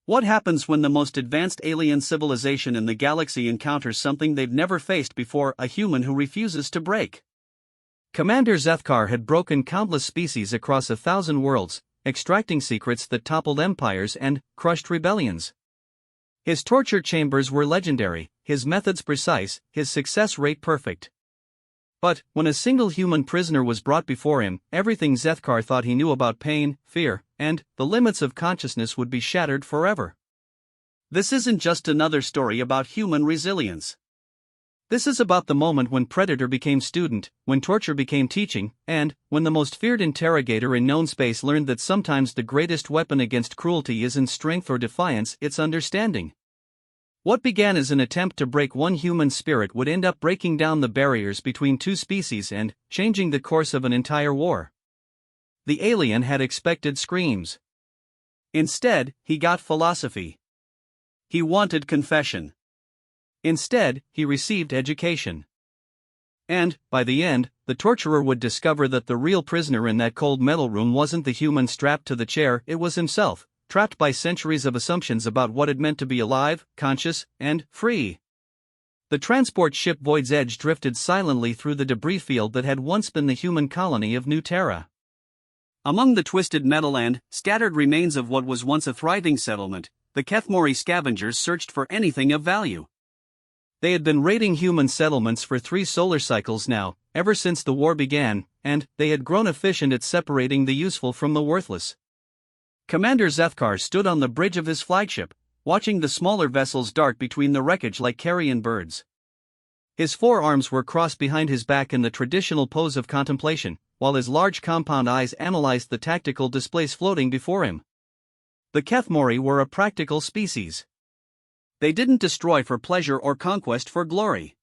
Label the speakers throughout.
Speaker 1: What happens when the most advanced alien civilization in the galaxy encounters something they've never faced before? A human who refuses to break. Commander Zethkar had broken countless species across 1,000 worlds, extracting secrets that toppled empires and crushed rebellions. His torture chambers were legendary, his methods precise, his success rate perfect. But, when a single human prisoner was brought before him, everything Zethkar thought he knew about pain, fear, and the limits of consciousness would be shattered forever. This isn't just another story about human resilience. This is about the moment when Predator became student, when torture became teaching, and when the most feared interrogator in known space learned that sometimes the greatest weapon against cruelty isn't strength or defiance, it's understanding. What began as an attempt to break one human spirit would end up breaking down the barriers between two species and changing the course of an entire war. The alien had expected screams. Instead, he got philosophy. He wanted confession. Instead, he received education. And, by the end, the torturer would discover that the real prisoner in that cold metal room wasn't the human strapped to the chair, it was himself, trapped by centuries of assumptions about what it meant to be alive, conscious, and free. The transport ship Void's Edge drifted silently through the debris field that had once been the human colony of New Terra. Among the twisted metal and scattered remains of what was once a thriving settlement, the Kethmori scavengers searched for anything of value. They had been raiding human settlements for 3 solar cycles now, ever since the war began, and they had grown efficient at separating the useful from the worthless. Commander Zethkar stood on the bridge of his flagship, watching the smaller vessels dart between the wreckage like carrion birds. His forearms were crossed behind his back in the traditional pose of contemplation, while his large compound eyes analyzed the tactical displays floating before him. The Kethmori were a practical species. They didn't destroy for pleasure or conquest for glory.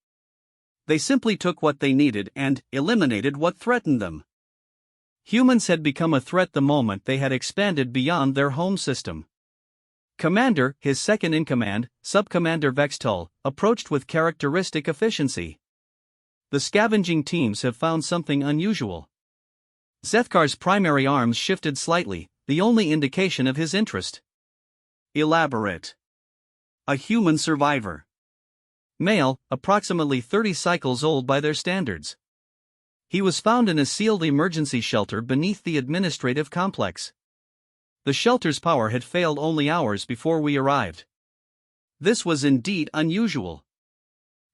Speaker 1: They simply took what they needed and eliminated what threatened them. Humans had become a threat the moment they had expanded beyond their home system. Commander, his second-in-command, Subcommander Vextol, approached with characteristic efficiency. The scavenging teams have found something unusual. Zethkar's primary arms shifted slightly, the only indication of his interest. Elaborate. A human survivor. Male, approximately 30 cycles old by their standards. He was found in a sealed emergency shelter beneath the administrative complex. The shelter's power had failed only hours before we arrived. This was indeed unusual.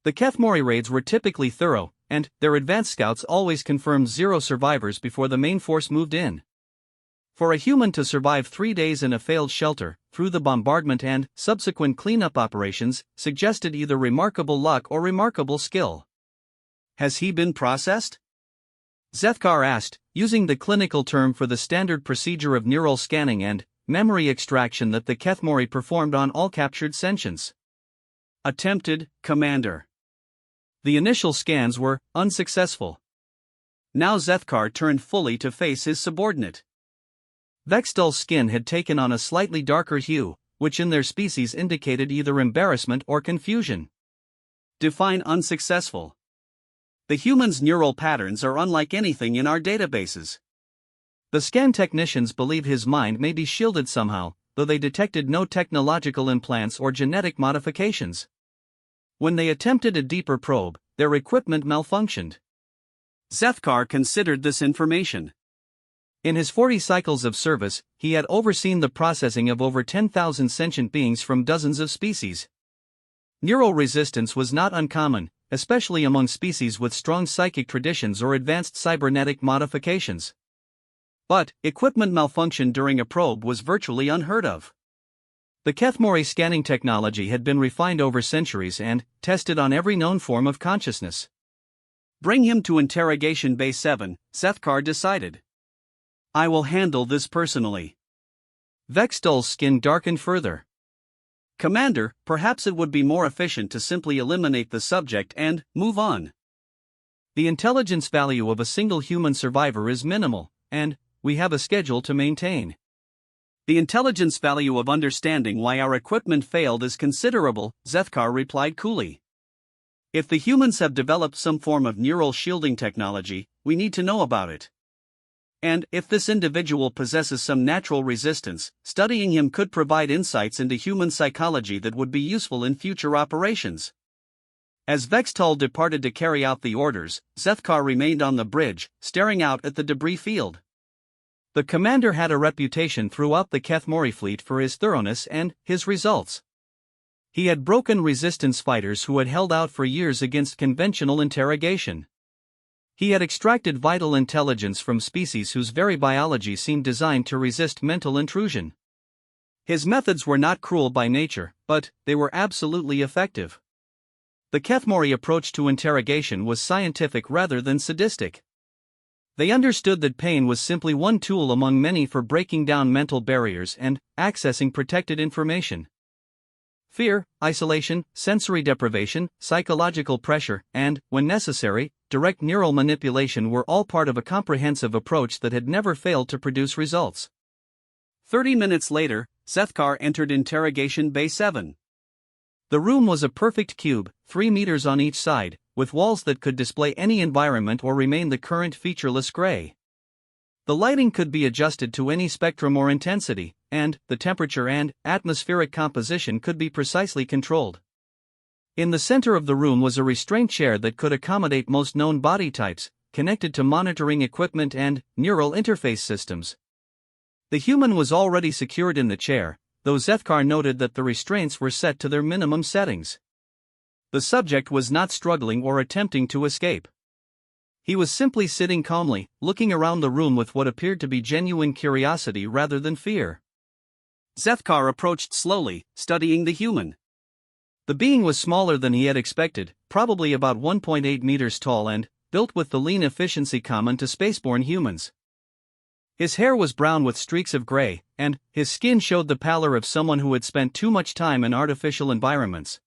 Speaker 1: The Kethmori raids were typically thorough, and their advanced scouts always confirmed 0 survivors before the main force moved in. For a human to survive 3 days in a failed shelter, through the bombardment and subsequent cleanup operations, suggested either remarkable luck or remarkable skill. Has he been processed? Zethkar asked, using the clinical term for the standard procedure of neural scanning and memory extraction that the Kethmori performed on all captured sentients. Attempted, Commander. The initial scans were unsuccessful. Now Zethkar turned fully to face his subordinate. Vextol's skin had taken on a slightly darker hue, which in their species indicated either embarrassment or confusion. Define unsuccessful. The human's neural patterns are unlike anything in our databases. The scan technicians believe his mind may be shielded somehow, though they detected no technological implants or genetic modifications. When they attempted a deeper probe, their equipment malfunctioned. Zethkar considered this information. In his 40 cycles of service, he had overseen the processing of over 10,000 sentient beings from dozens of species. Neural resistance was not uncommon, especially among species with strong psychic traditions or advanced cybernetic modifications. But equipment malfunction during a probe was virtually unheard of. The Kethmori scanning technology had been refined over centuries and tested on every known form of consciousness. Bring him to Interrogation Bay 7, Zethkar decided. I will handle this personally. Vextol's skin darkened further. Commander, perhaps it would be more efficient to simply eliminate the subject and move on. The intelligence value of a single human survivor is minimal, and we have a schedule to maintain. The intelligence value of understanding why our equipment failed is considerable, Zethkar replied coolly. If the humans have developed some form of neural shielding technology, we need to know about it. And if this individual possesses some natural resistance, studying him could provide insights into human psychology that would be useful in future operations. As Vextal departed to carry out the orders, Zethkar remained on the bridge, staring out at the debris field. The commander had a reputation throughout the Kethmori fleet for his thoroughness and his results. He had broken resistance fighters who had held out for years against conventional interrogation. He had extracted vital intelligence from species whose very biology seemed designed to resist mental intrusion. His methods were not cruel by nature, but they were absolutely effective. The Kethmori approach to interrogation was scientific rather than sadistic. They understood that pain was simply one tool among many for breaking down mental barriers and accessing protected information. Fear, isolation, sensory deprivation, psychological pressure, and, when necessary, direct neural manipulation were all part of a comprehensive approach that had never failed to produce results. 30 minutes later, Zethkar entered Interrogation Bay 7. The room was a perfect cube, 3 meters on each side, with walls that could display any environment or remain the current featureless gray. The lighting could be adjusted to any spectrum or intensity, and the temperature and atmospheric composition could be precisely controlled. In the center of the room was a restraint chair that could accommodate most known body types, connected to monitoring equipment and neural interface systems. The human was already secured in the chair, though Zethkar noted that the restraints were set to their minimum settings. The subject was not struggling or attempting to escape. He was simply sitting calmly, looking around the room with what appeared to be genuine curiosity rather than fear. Zethkar approached slowly, studying the human. The being was smaller than he had expected, probably about 1.8 meters tall and built with the lean efficiency common to spaceborne humans. His hair was brown with streaks of gray, and his skin showed the pallor of someone who had spent too much time in artificial environments.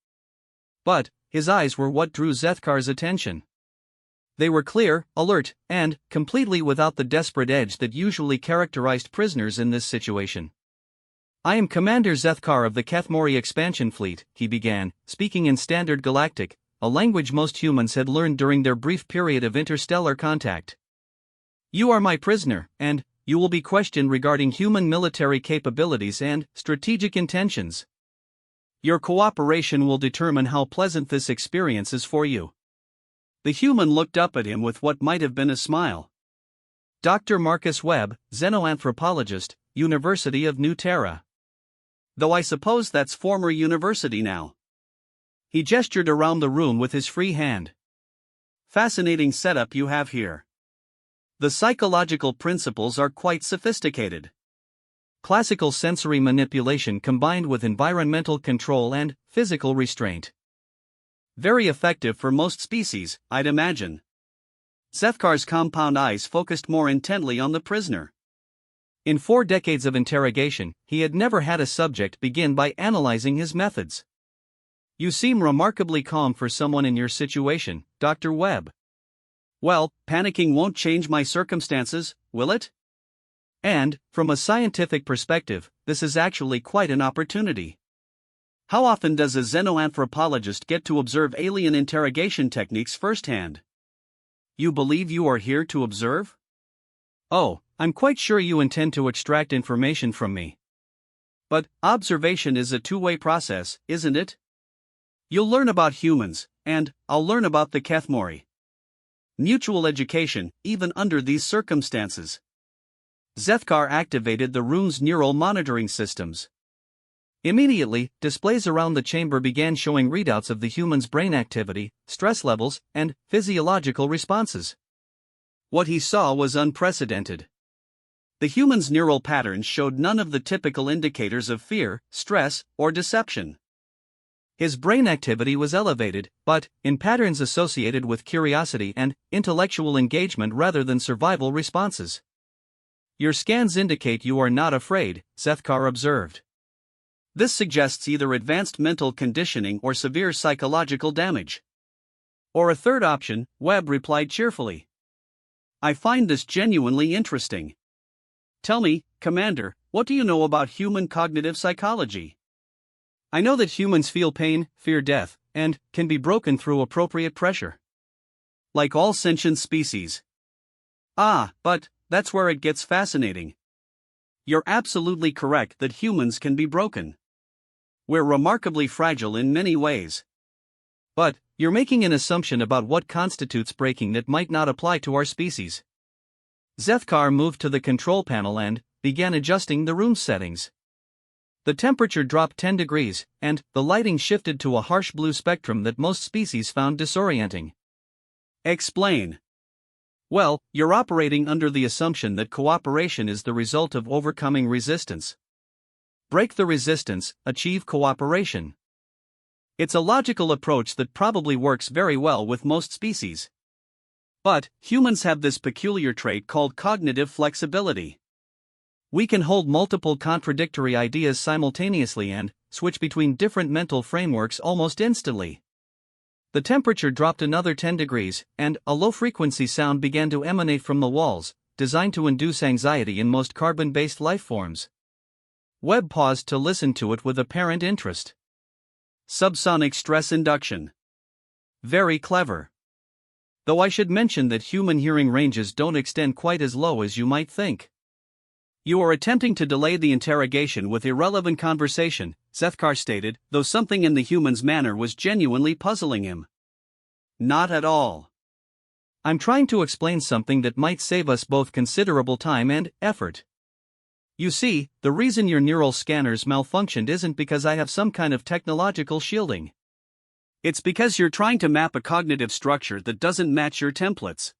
Speaker 1: But his eyes were what drew Zethkar's attention. They were clear, alert, and completely without the desperate edge that usually characterized prisoners in this situation. "I am Commander Zethkar of the Kethmori Expansion Fleet," he began, speaking in Standard Galactic, a language most humans had learned during their brief period of interstellar contact. "You are my prisoner, and you will be questioned regarding human military capabilities and strategic intentions. Your cooperation will determine how pleasant this experience is for you." The human looked up at him with what might have been a smile. "Dr. Marcus Webb, xenoanthropologist, University of New Terra. Though I suppose that's former university now." He gestured around the room with his free hand. "Fascinating setup you have here. The psychological principles are quite sophisticated. Classical sensory manipulation combined with environmental control and physical restraint. Very effective for most species, I'd imagine." Zethkar's compound eyes focused more intently on the prisoner. In 4 decades of interrogation, he had never had a subject begin by analyzing his methods. "You seem remarkably calm for someone in your situation, Dr. Webb." "Well, panicking won't change my circumstances, will it? And, from a scientific perspective, this is actually quite an opportunity. How often does a xenoanthropologist get to observe alien interrogation techniques firsthand?" "You believe you are here to observe?" "Oh, I'm quite sure you intend to extract information from me. But observation is a two-way process, isn't it? You'll learn about humans, and I'll learn about the Kethmori. Mutual education, even under these circumstances." Zethkar activated the room's neural monitoring systems. Immediately, displays around the chamber began showing readouts of the human's brain activity, stress levels, and physiological responses. What he saw was unprecedented. The human's neural patterns showed none of the typical indicators of fear, stress, or deception. His brain activity was elevated, but in patterns associated with curiosity and intellectual engagement rather than survival responses. "Your scans indicate you are not afraid," Zethkar observed. "This suggests either advanced mental conditioning or severe psychological damage." "Or a third option," Webb replied cheerfully. "I find this genuinely interesting. Tell me, Commander, what do you know about human cognitive psychology?" "I know that humans feel pain, fear death, and can be broken through appropriate pressure. Like all sentient species." "Ah, but that's where it gets fascinating. You're absolutely correct that humans can be broken. We're remarkably fragile in many ways. But, you're making an assumption about what constitutes breaking that might not apply to our species. Zethkar moved to the control panel and began adjusting the room's settings. The temperature dropped 10 degrees, and the lighting shifted to a harsh blue spectrum that most species found disorienting. Explain. Well, you're operating under the assumption that cooperation is the result of overcoming resistance. Break the resistance, achieve cooperation. It's a logical approach that probably works very well with most species. But, humans have this peculiar trait called cognitive flexibility. We can hold multiple contradictory ideas simultaneously and switch between different mental frameworks almost instantly. The temperature dropped another 10 degrees, and a low-frequency sound began to emanate from the walls, designed to induce anxiety in most carbon-based life forms. Webb paused to listen to it with apparent interest. Subsonic stress induction. Very clever. Though I should mention that human hearing ranges don't extend quite as low as you might think. You are attempting to delay the interrogation with irrelevant conversation, Zethkar stated, though something in the human's manner was genuinely puzzling him. Not at all. I'm trying to explain something that might save us both considerable time and effort. You see, the reason your neural scanners malfunctioned isn't because I have some kind of technological shielding. It's because you're trying to map a cognitive structure that doesn't match your templates.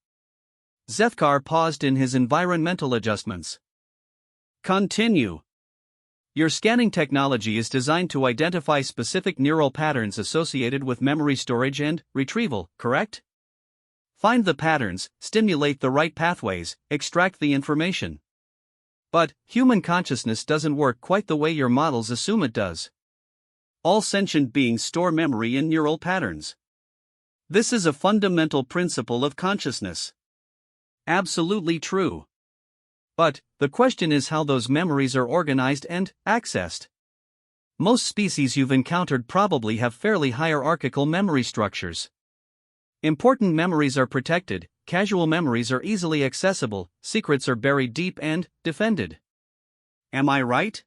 Speaker 1: Zethkar paused in his environmental adjustments. Continue. Your scanning technology is designed to identify specific neural patterns associated with memory storage and retrieval, correct? Find the patterns, stimulate the right pathways, extract the information. But, human consciousness doesn't work quite the way your models assume it does. All sentient beings store memory in neural patterns. This is a fundamental principle of consciousness. Absolutely true. But, the question is how those memories are organized and accessed. Most species you've encountered probably have fairly hierarchical memory structures. Important memories are protected, casual memories are easily accessible, secrets are buried deep and defended. Am I right?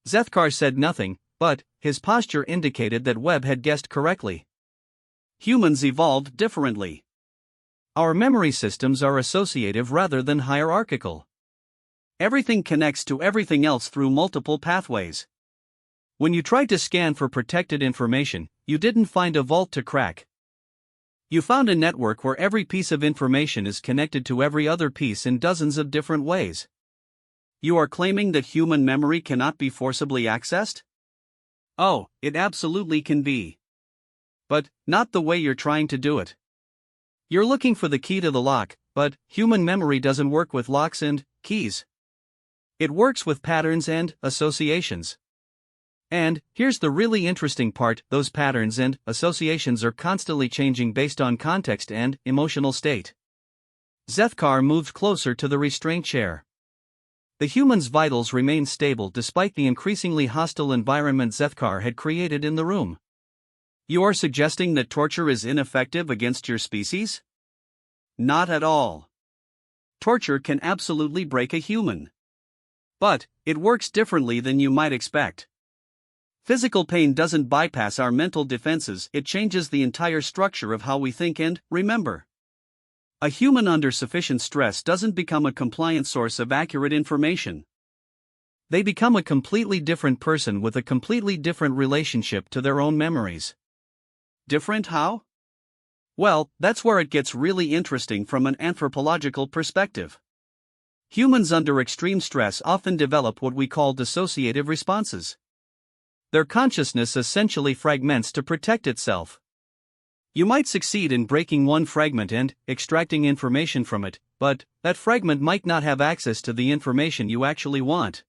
Speaker 1: Zethkar said nothing, but his posture indicated that Webb had guessed correctly. Humans evolved differently. Our memory systems are associative rather than hierarchical. Everything connects to everything else through multiple pathways. When you tried to scan for protected information, you didn't find a vault to crack. You found a network where every piece of information is connected to every other piece in dozens of different ways. You are claiming that human memory cannot be forcibly accessed? Oh, it absolutely can be. But, not the way you're trying to do it. You're looking for the key to the lock, but human memory doesn't work with locks and keys. It works with patterns and associations. And, here's the really interesting part, those patterns and associations are constantly changing based on context and emotional state. Zethkar moved closer to the restraint chair. The human's vitals remained stable despite the increasingly hostile environment Zethkar had created in the room. You are suggesting that torture is ineffective against your species? Not at all. Torture can absolutely break a human. But, it works differently than you might expect. Physical pain doesn't bypass our mental defenses, it changes the entire structure of how we think and remember. A human under sufficient stress doesn't become a compliant source of accurate information. They become a completely different person with a completely different relationship to their own memories. Different how? Well, that's where it gets really interesting from an anthropological perspective. Humans under extreme stress often develop what we call dissociative responses. Their consciousness essentially fragments to protect itself. You might succeed in breaking one fragment and extracting information from it, but that fragment might not have access to the information you actually want.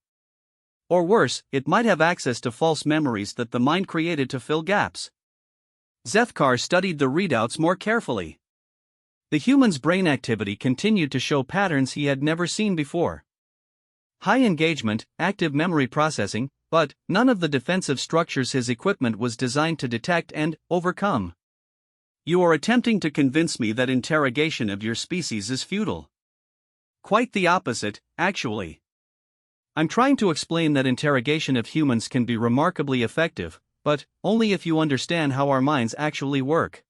Speaker 1: Or worse, it might have access to false memories that the mind created to fill gaps. Zethkar studied the readouts more carefully. The human's brain activity continued to show patterns he had never seen before. High engagement, active memory processing, but none of the defensive structures his equipment was designed to detect and overcome. You are attempting to convince me that interrogation of your species is futile. Quite the opposite, actually. I'm trying to explain that interrogation of humans can be remarkably effective, but only if you understand how our minds actually work.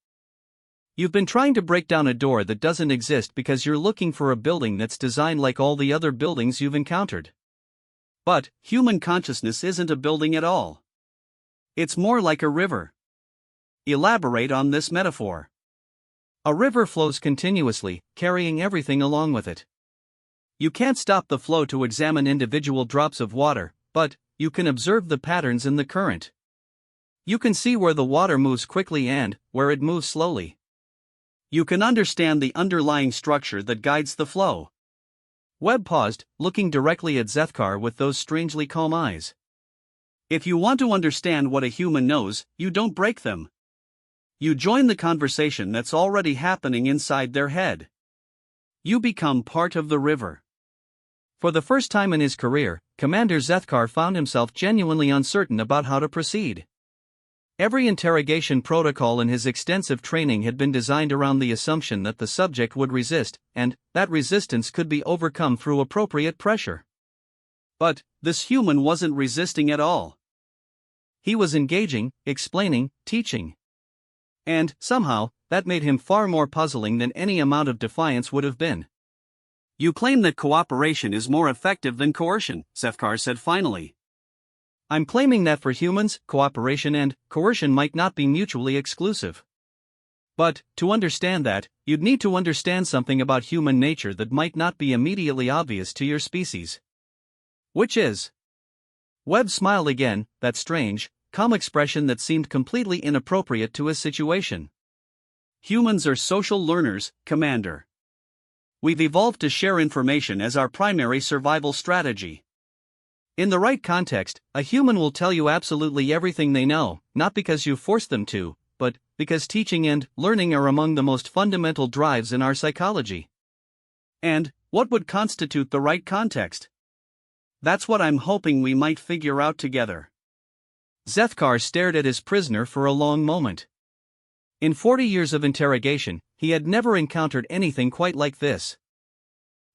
Speaker 1: You've been trying to break down a door that doesn't exist because you're looking for a building that's designed like all the other buildings you've encountered. But human consciousness isn't a building at all. It's more like a river. Elaborate on this metaphor. A river flows continuously, carrying everything along with it. You can't stop the flow to examine individual drops of water, but you can observe the patterns in the current. You can see where the water moves quickly and where it moves slowly. You can understand the underlying structure that guides the flow. Webb paused, looking directly at Zethkar with those strangely calm eyes. If you want to understand what a human knows, you don't break them. You join the conversation that's already happening inside their head. You become part of the river. For the first time in his career, Commander Zethkar found himself genuinely uncertain about how to proceed. Every interrogation protocol in his extensive training had been designed around the assumption that the subject would resist, and that resistance could be overcome through appropriate pressure. But this human wasn't resisting at all. He was engaging, explaining, teaching. And, somehow, that made him far more puzzling than any amount of defiance would have been. You claim that cooperation is more effective than coercion, Zethkar said finally. I'm claiming that for humans, cooperation and coercion might not be mutually exclusive. But, to understand that, you'd need to understand something about human nature that might not be immediately obvious to your species. Which is? Webb smiled again, that strange, calm expression that seemed completely inappropriate to his situation. Humans are social learners, Commander. We've evolved to share information as our primary survival strategy. In the right context, a human will tell you absolutely everything they know, not because you force them to, but because teaching and learning are among the most fundamental drives in our psychology. And what would constitute the right context? That's what I'm hoping we might figure out together. Zethkar stared at his prisoner for a long moment. In 40 years of interrogation, he had never encountered anything quite like this.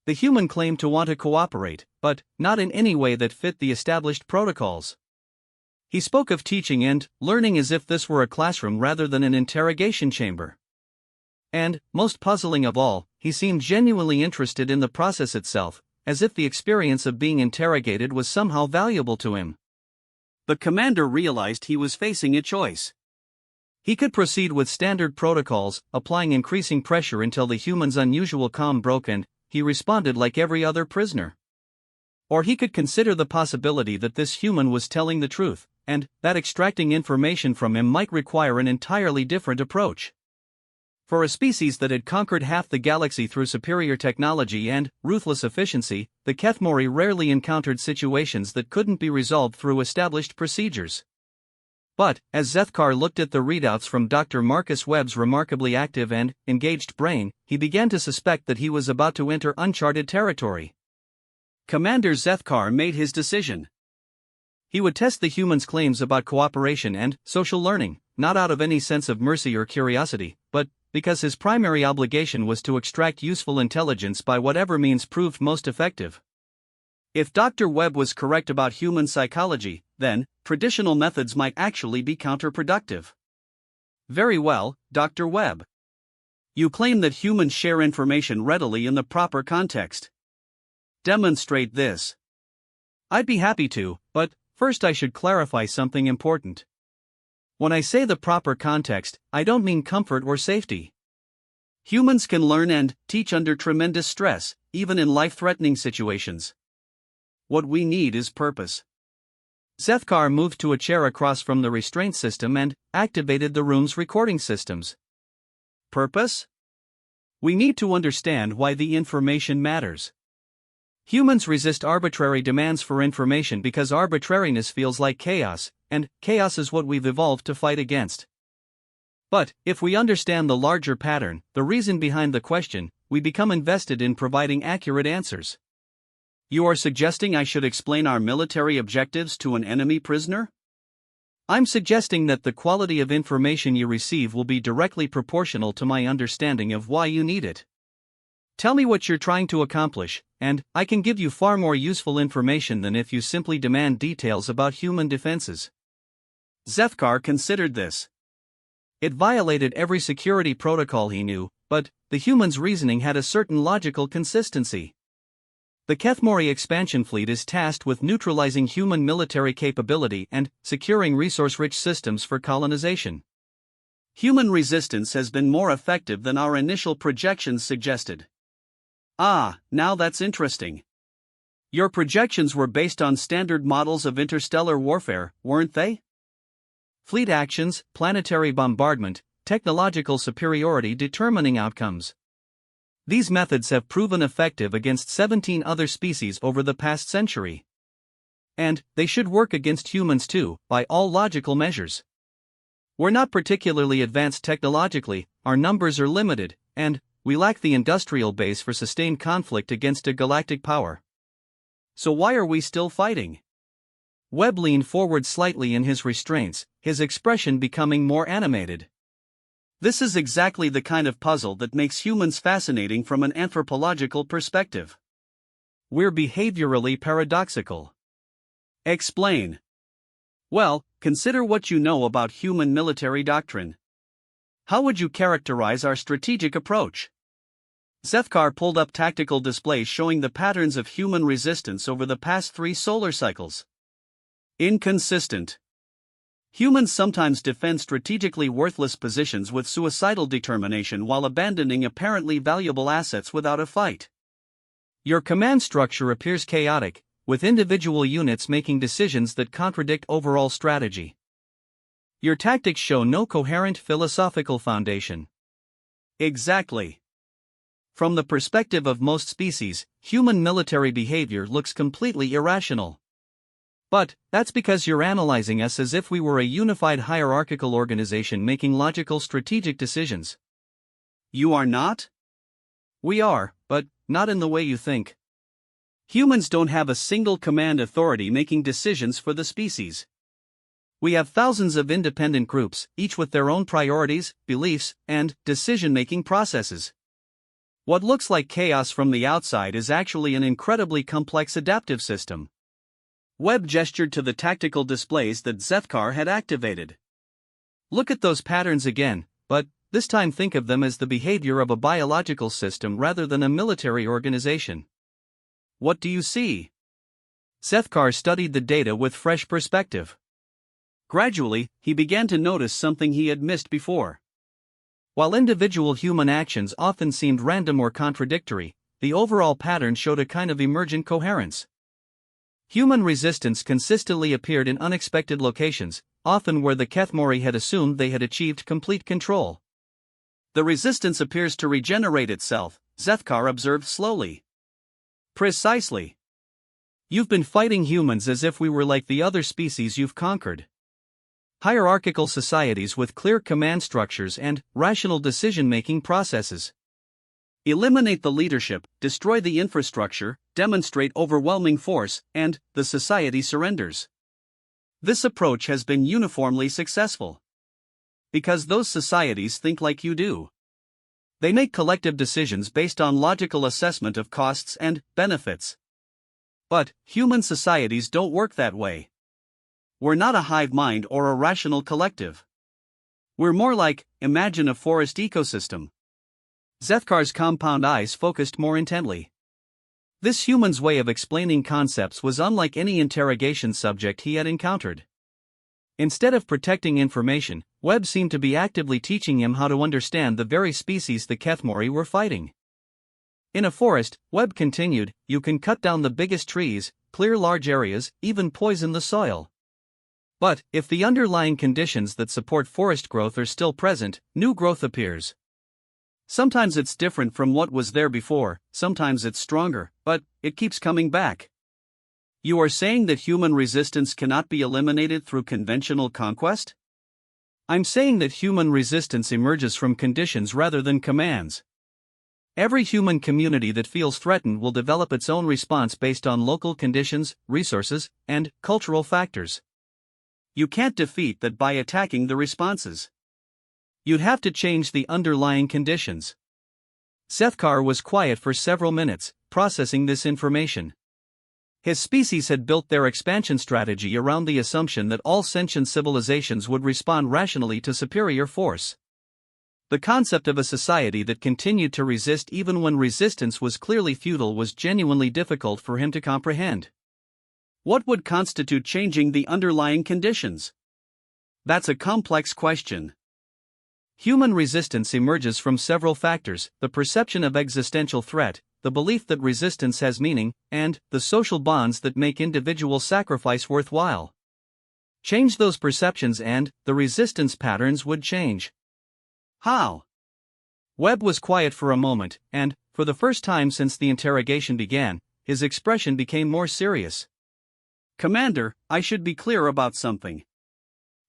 Speaker 1: The human claimed to want to cooperate, but not in any way that fit the established protocols. He spoke of teaching and learning as if this were a classroom rather than an interrogation chamber. And, most puzzling of all, he seemed genuinely interested in the process itself, as if the experience of being interrogated was somehow valuable to him. The commander realized he was facing a choice. He could proceed with standard protocols, applying increasing pressure until the human's unusual calm broke and he responded like every other prisoner. Or he could consider the possibility that this human was telling the truth, and that extracting information from him might require an entirely different approach. For a species that had conquered half the galaxy through superior technology and ruthless efficiency, the Kethmori rarely encountered situations that couldn't be resolved through established procedures. But, as Zethkar looked at the readouts from Dr. Marcus Webb's remarkably active and engaged brain, he began to suspect that he was about to enter uncharted territory. Commander Zethkar made his decision. He would test the human's claims about cooperation and social learning, not out of any sense of mercy or curiosity, but because his primary obligation was to extract useful intelligence by whatever means proved most effective. If Dr. Webb was correct about human psychology, then traditional methods might actually be counterproductive. Very well, Dr. Webb. You claim that humans share information readily in the proper context. Demonstrate this. I'd be happy to, but first I should clarify something important. When I say the proper context, I don't mean comfort or safety. Humans can learn and teach under tremendous stress, even in life-threatening situations. What we need is purpose. Zethkar moved to a chair across from the restraint system and activated the room's recording systems. Purpose? We need to understand why the information matters. Humans resist arbitrary demands for information because arbitrariness feels like chaos, and chaos is what we've evolved to fight against. But, if we understand the larger pattern, the reason behind the question, we become invested in providing accurate answers. You are suggesting I should explain our military objectives to an enemy prisoner? I'm suggesting that the quality of information you receive will be directly proportional to my understanding of why you need it. Tell me what you're trying to accomplish, and I can give you far more useful information than if you simply demand details about human defenses. Zethkar considered this. It violated every security protocol he knew, but the human's reasoning had a certain logical consistency. The Kethmori expansion fleet is tasked with neutralizing human military capability and securing resource-rich systems for colonization. Human resistance has been more effective than our initial projections suggested. Ah, now that's interesting. Your projections were based on standard models of interstellar warfare, weren't they? Fleet actions, planetary bombardment, technological superiority determining outcomes. These methods have proven effective against 17 other species over the past century. And they should work against humans too, by all logical measures. We're not particularly advanced technologically, our numbers are limited, and we lack the industrial base for sustained conflict against a galactic power. So why are we still fighting? Webb leaned forward slightly in his restraints, his expression becoming more animated. This is exactly the kind of puzzle that makes humans fascinating from an anthropological perspective. We're behaviorally paradoxical. Explain. Well, consider what you know about human military doctrine. How would you characterize our strategic approach? Zethkar pulled up tactical displays showing the patterns of human resistance over the past 3 solar cycles. Inconsistent. Humans sometimes defend strategically worthless positions with suicidal determination while abandoning apparently valuable assets without a fight. Your command structure appears chaotic, with individual units making decisions that contradict overall strategy. Your tactics show no coherent philosophical foundation. Exactly. From the perspective of most species, human military behavior looks completely irrational. But that's because you're analyzing us as if we were a unified hierarchical organization making logical strategic decisions. You are not? We are, but not in the way you think. Humans don't have a single command authority making decisions for the species. We have thousands of independent groups, each with their own priorities, beliefs, and decision-making processes. What looks like chaos from the outside is actually an incredibly complex adaptive system. Webb gestured to the tactical displays that Zethkar had activated. Look at those patterns again, but this time think of them as the behavior of a biological system rather than a military organization. What do you see? Zethkar studied the data with fresh perspective. Gradually, he began to notice something he had missed before. While individual human actions often seemed random or contradictory, the overall pattern showed a kind of emergent coherence. Human resistance consistently appeared in unexpected locations, often where the Kethmori had assumed they had achieved complete control. The resistance appears to regenerate itself, Zethkar observed slowly. Precisely. You've been fighting humans as if we were like the other species you've conquered. Hierarchical societies with clear command structures and rational decision-making processes. Eliminate the leadership, destroy the infrastructure, demonstrate overwhelming force, and the society surrenders. This approach has been uniformly successful. Because those societies think like you do. They make collective decisions based on logical assessment of costs and benefits. But human societies don't work that way. We're not a hive mind or a rational collective. We're more like, imagine a forest ecosystem. Zethkar's compound eyes focused more intently. This human's way of explaining concepts was unlike any interrogation subject he had encountered. Instead of protecting information, Webb seemed to be actively teaching him how to understand the very species the Kethmori were fighting. In a forest, Webb continued, you can cut down the biggest trees, clear large areas, even poison the soil. But if the underlying conditions that support forest growth are still present, new growth appears. Sometimes it's different from what was there before, sometimes it's stronger, but it keeps coming back. You are saying that human resistance cannot be eliminated through conventional conquest? I'm saying that human resistance emerges from conditions rather than commands. Every human community that feels threatened will develop its own response based on local conditions, resources, and cultural factors. You can't defeat that by attacking the responses. You'd have to change the underlying conditions. Sethkar was quiet for several minutes, processing this information. His species had built their expansion strategy around the assumption that all sentient civilizations would respond rationally to superior force. The concept of a society that continued to resist even when resistance was clearly futile was genuinely difficult for him to comprehend. What would constitute changing the underlying conditions? That's a complex question. Human resistance emerges from several factors: the perception of existential threat, the belief that resistance has meaning, and the social bonds that make individual sacrifice worthwhile. Change those perceptions and the resistance patterns would change. How? Webb was quiet for a moment, and, for the first time since the interrogation began, his expression became more serious. Commander, I should be clear about something.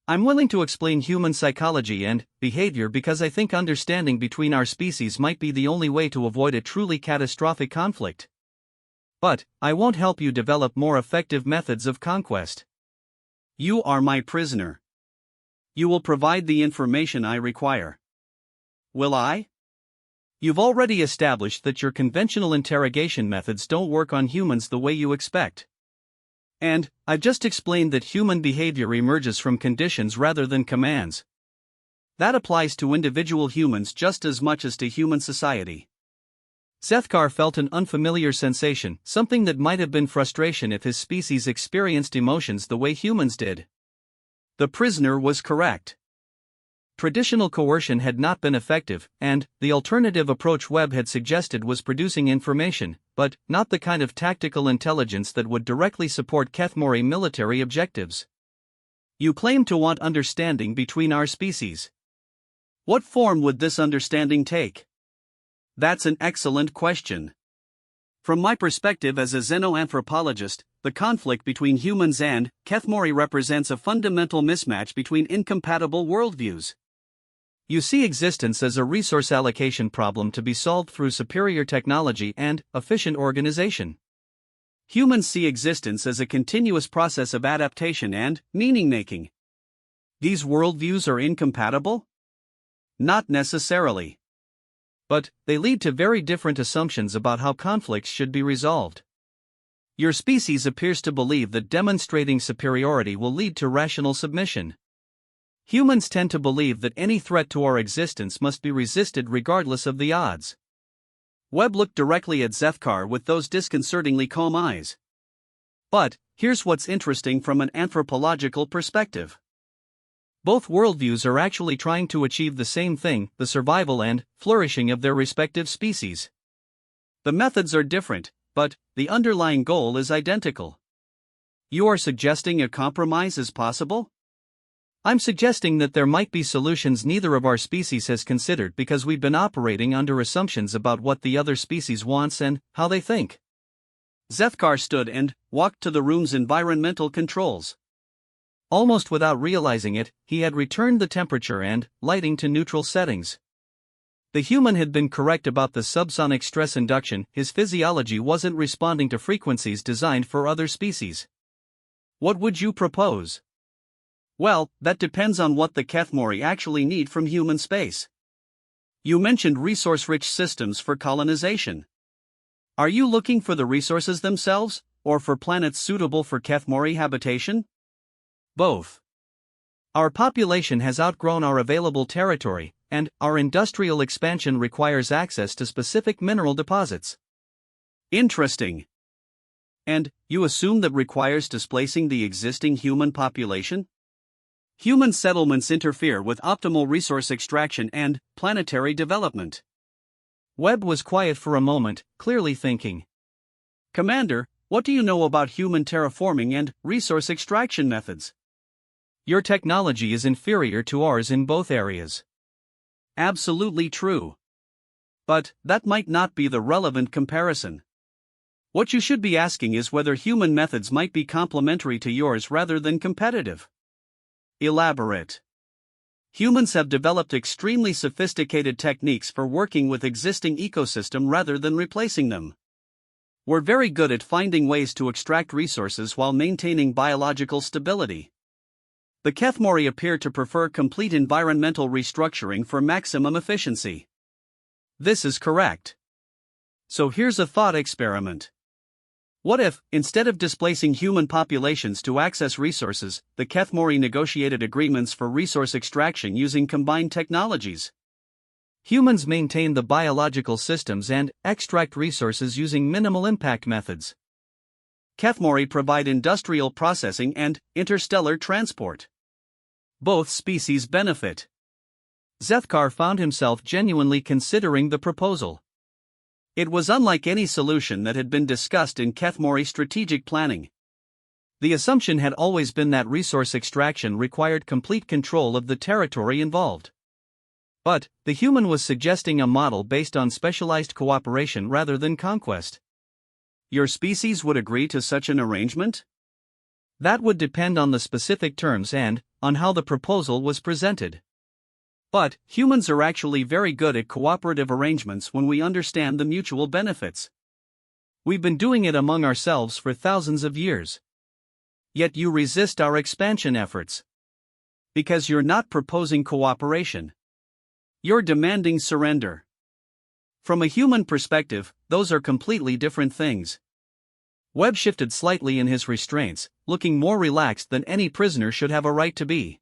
Speaker 1: I'm willing to explain human psychology and behavior because I think understanding between our species might be the only way to avoid a truly catastrophic conflict. But I won't help you develop more effective methods of conquest. You are my prisoner. You will provide the information I require. Will I? You've already established that your conventional interrogation methods don't work on humans the way you expect. And I've just explained that human behavior emerges from conditions rather than commands. That applies to individual humans just as much as to human society. Sethkar felt an unfamiliar sensation, something that might have been frustration if his species experienced emotions the way humans did. The prisoner was correct. Traditional coercion had not been effective, and the alternative approach Webb had suggested was producing information, but not the kind of tactical intelligence that would directly support Kethmori military objectives. You claim to want understanding between our species. What form would this understanding take? That's an excellent question. From my perspective as a xenoanthropologist, the conflict between humans and Kethmori represents a fundamental mismatch between incompatible worldviews. You see existence as a resource allocation problem to be solved through superior technology and efficient organization. Humans see existence as a continuous process of adaptation and meaning-making. These worldviews are incompatible? Not necessarily. But they lead to very different assumptions about how conflicts should be resolved. Your species appears to believe that demonstrating superiority will lead to rational submission. Humans tend to believe that any threat to our existence must be resisted regardless of the odds. Webb looked directly at Sethkar with those disconcertingly calm eyes. But here's what's interesting from an anthropological perspective. Both worldviews are actually trying to achieve the same thing: the survival and flourishing of their respective species. The methods are different, but the underlying goal is identical. You are suggesting a compromise is possible? I'm suggesting that there might be solutions neither of our species has considered because we've been operating under assumptions about what the other species wants and how they think. Sethkar stood and walked to the room's environmental controls. Almost without realizing it, he had returned the temperature and lighting to neutral settings. The human had been correct about the subsonic stress induction: his physiology wasn't responding to frequencies designed for other species. What would you propose? Well, that depends on what the Kethmori actually need from human space. You mentioned resource-rich systems for colonization. Are you looking for the resources themselves, or for planets suitable for Kethmori habitation? Both. Our population has outgrown our available territory, and our industrial expansion requires access to specific mineral deposits. Interesting. And you assume that requires displacing the existing human population? Human settlements interfere with optimal resource extraction and planetary development. Webb was quiet for a moment, clearly thinking. Commander, what do you know about human terraforming and resource extraction methods? Your technology is inferior to ours in both areas. Absolutely true. But that might not be the relevant comparison. What you should be asking is whether human methods might be complementary to yours rather than competitive. Elaborate. Humans have developed extremely sophisticated techniques for working with existing ecosystem rather than replacing them. We're very good at finding ways to extract resources while maintaining biological stability. The Kethmori appear to prefer complete environmental restructuring for maximum efficiency. This is correct. So here's a thought experiment. What if, instead of displacing human populations to access resources, the Kethmori negotiated agreements for resource extraction using combined technologies? Humans maintain the biological systems and extract resources using minimal impact methods. Kethmori provide industrial processing and interstellar transport. Both species benefit. Zethkar found himself genuinely considering the proposal. It was unlike any solution that had been discussed in Kethmori strategic planning. The assumption had always been that resource extraction required complete control of the territory involved. But the human was suggesting a model based on specialized cooperation rather than conquest. Your species would agree to such an arrangement? That would depend on the specific terms and on how the proposal was presented. But humans are actually very good at cooperative arrangements when we understand the mutual benefits. We've been doing it among ourselves for thousands of years. Yet you resist our expansion efforts. Because you're not proposing cooperation. You're demanding surrender. From a human perspective, those are completely different things. Webb shifted slightly in his restraints, looking more relaxed than any prisoner should have a right to be.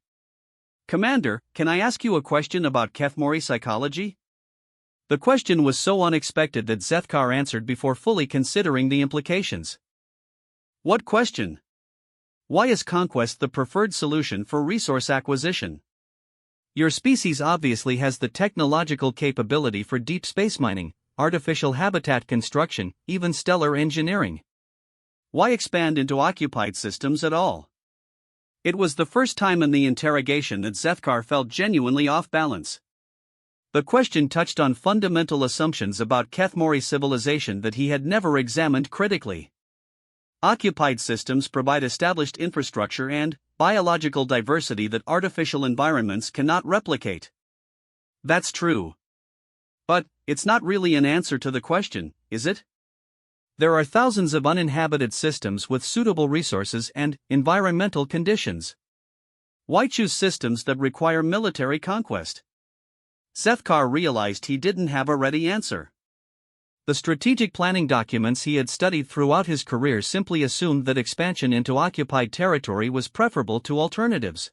Speaker 1: Commander, can I ask you a question about Kethmori psychology? The question was so unexpected that Zethkar answered before fully considering the implications. What question? Why is conquest the preferred solution for resource acquisition? Your species obviously has the technological capability for deep space mining, artificial habitat construction, even stellar engineering. Why expand into occupied systems at all? It was the first time in the interrogation that Zethkar felt genuinely off balance. The question touched on fundamental assumptions about Kethmori civilization that he had never examined critically. Occupied systems provide established infrastructure and biological diversity that artificial environments cannot replicate. That's true. But it's not really an answer to the question, is it? There are thousands of uninhabited systems with suitable resources and environmental conditions. Why choose systems that require military conquest? Zethkar realized he didn't have a ready answer. The strategic planning documents he had studied throughout his career simply assumed that expansion into occupied territory was preferable to alternatives.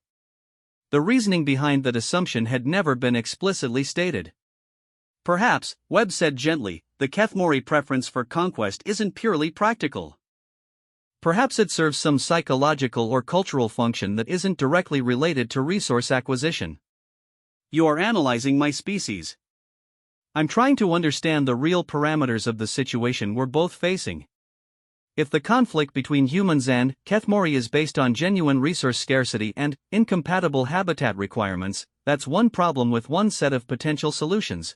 Speaker 1: The reasoning behind that assumption had never been explicitly stated. Perhaps, Webb said gently, the Kethmori preference for conquest isn't purely practical. Perhaps it serves some psychological or cultural function that isn't directly related to resource acquisition. You are analyzing my species. I'm trying to understand the real parameters of the situation we're both facing. If the conflict between humans and Kethmori is based on genuine resource scarcity and incompatible habitat requirements, that's one problem with one set of potential solutions.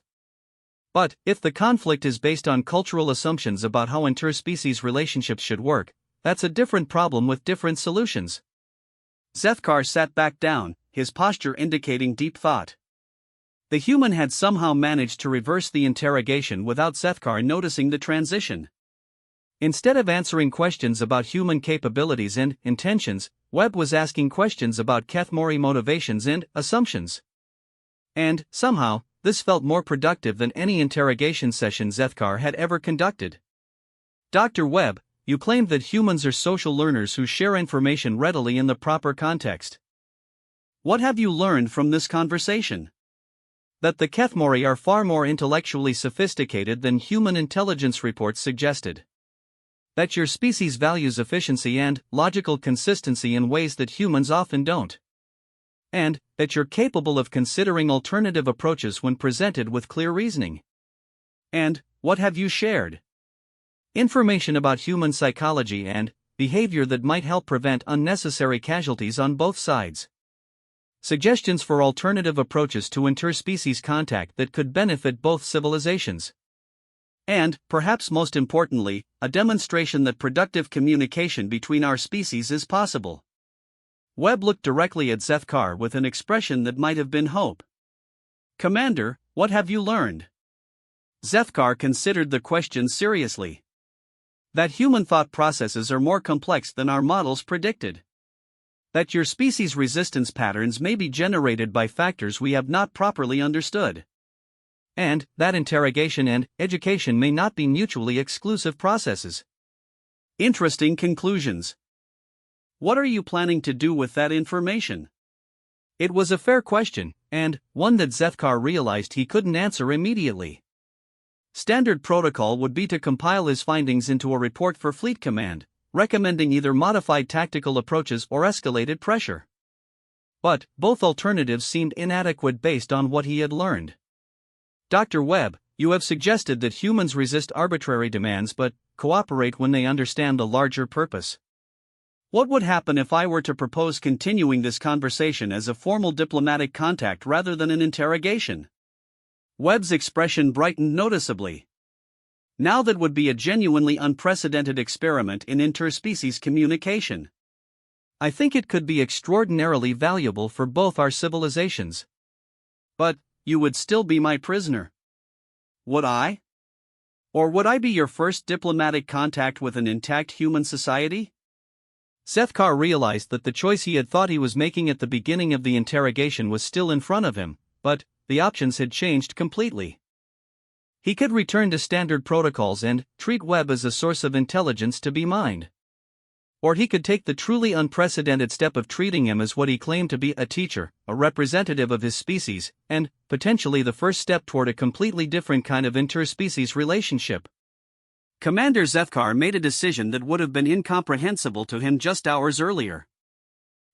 Speaker 1: But if the conflict is based on cultural assumptions about how interspecies relationships should work, that's a different problem with different solutions. Zethkar sat back down, his posture indicating deep thought. The human had somehow managed to reverse the interrogation without Zethkar noticing the transition. Instead of answering questions about human capabilities and intentions, Webb was asking questions about Kethmori motivations and assumptions. And, somehow, this felt more productive than any interrogation session Zethkar had ever conducted. Dr. Webb, you claimed that humans are social learners who share information readily in the proper context. What have you learned from this conversation? That the Kethmori are far more intellectually sophisticated than human intelligence reports suggested. That your species values efficiency and logical consistency in ways that humans often don't. And that you're capable of considering alternative approaches when presented with clear reasoning. And what have you shared? Information about human psychology and behavior that might help prevent unnecessary casualties on both sides. Suggestions for alternative approaches to interspecies contact that could benefit both civilizations. And, perhaps most importantly, a demonstration that productive communication between our species is possible. Webb looked directly at Zethkar with an expression that might have been hope. Commander, what have you learned? Zethkar considered the question seriously. That human thought processes are more complex than our models predicted. That your species' resistance patterns may be generated by factors we have not properly understood. And that interrogation and education may not be mutually exclusive processes. Interesting conclusions. What are you planning to do with that information? It was a fair question, and one that Zethkar realized he couldn't answer immediately. Standard protocol would be to compile his findings into a report for Fleet Command, recommending either modified tactical approaches or escalated pressure. But both alternatives seemed inadequate based on what he had learned. Dr. Webb, you have suggested that humans resist arbitrary demands but cooperate when they understand the larger purpose. What would happen if I were to propose continuing this conversation as a formal diplomatic contact rather than an interrogation? Webb's expression brightened noticeably. Now that would be a genuinely unprecedented experiment in interspecies communication. I think it could be extraordinarily valuable for both our civilizations. But you would still be my prisoner. Would I? Or would I be your first diplomatic contact with an intact human society? Zethkar realized that the choice he had thought he was making at the beginning of the interrogation was still in front of him, but the options had changed completely. He could return to standard protocols and treat Webb as a source of intelligence to be mined. Or he could take the truly unprecedented step of treating him as what he claimed to be a teacher, a representative of his species, and potentially the first step toward a completely different kind of interspecies relationship. Commander Zethkar made a decision that would have been incomprehensible to him just hours earlier.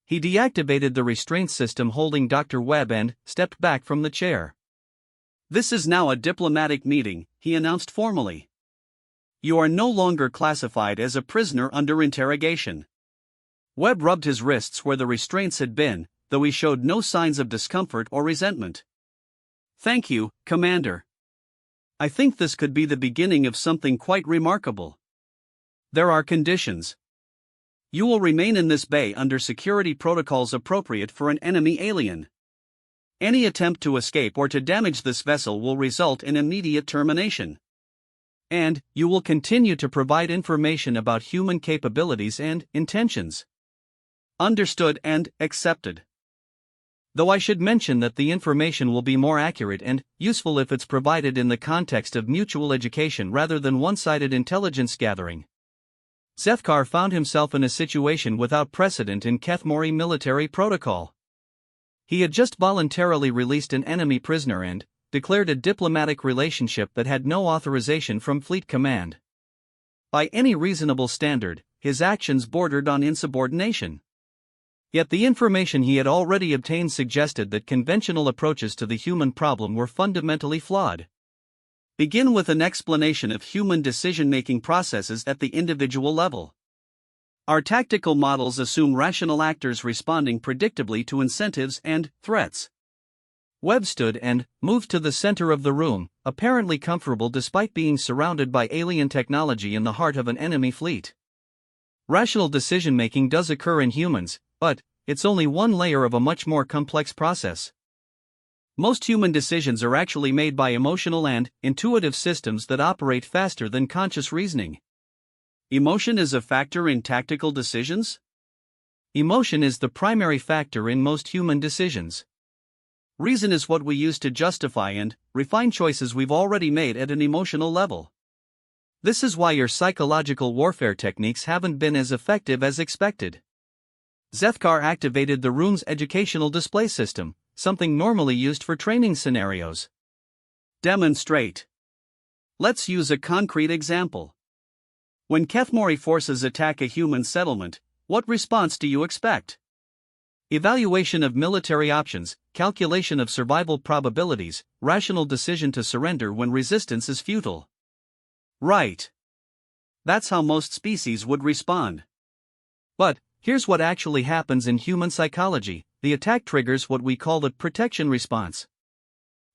Speaker 1: He deactivated the restraint system holding Dr. Webb and stepped back from the chair. "This is now a diplomatic meeting," he announced formally. "You are no longer classified as a prisoner under interrogation." Webb rubbed his wrists where the restraints had been, though he showed no signs of discomfort or resentment. "Thank you, Commander. I think this could be the beginning of something quite remarkable. There are conditions. You will remain in this bay under security protocols appropriate for an enemy alien. Any attempt to escape or to damage this vessel will result in immediate termination. And you will continue to provide information about human capabilities and intentions. Understood and accepted. Though I should mention that the information will be more accurate and useful if it's provided in the context of mutual education rather than one-sided intelligence gathering." Zethkar found himself in a situation without precedent in Kethmori military protocol. He had just voluntarily released an enemy prisoner and declared a diplomatic relationship that had no authorization from Fleet Command. By any reasonable standard, his actions bordered on insubordination. Yet the information he had already obtained suggested that conventional approaches to the human problem were fundamentally flawed. Begin with an explanation of human decision-making processes at the individual level. Our tactical models assume rational actors responding predictably to incentives and threats. Webb stood and moved to the center of the room, apparently comfortable despite being surrounded by alien technology in the heart of an enemy fleet. Rational decision-making does occur in humans, but it's only one layer of a much more complex process. Most human decisions are actually made by emotional and intuitive systems that operate faster than conscious reasoning. Emotion is a factor in tactical decisions? Emotion is the primary factor in most human decisions. Reason is what we use to justify and refine choices we've already made at an emotional level. This is why your psychological warfare techniques haven't been as effective as expected. Zethkar activated the room's educational display system, something normally used for training scenarios. Demonstrate. Let's use a concrete example. When Kethmori forces attack a human settlement, what response do you expect? Evaluation of military options, calculation of survival probabilities, rational decision to surrender when resistance is futile. Right. That's how most species would respond. But here's what actually happens in human psychology: the attack triggers what we call the protection response.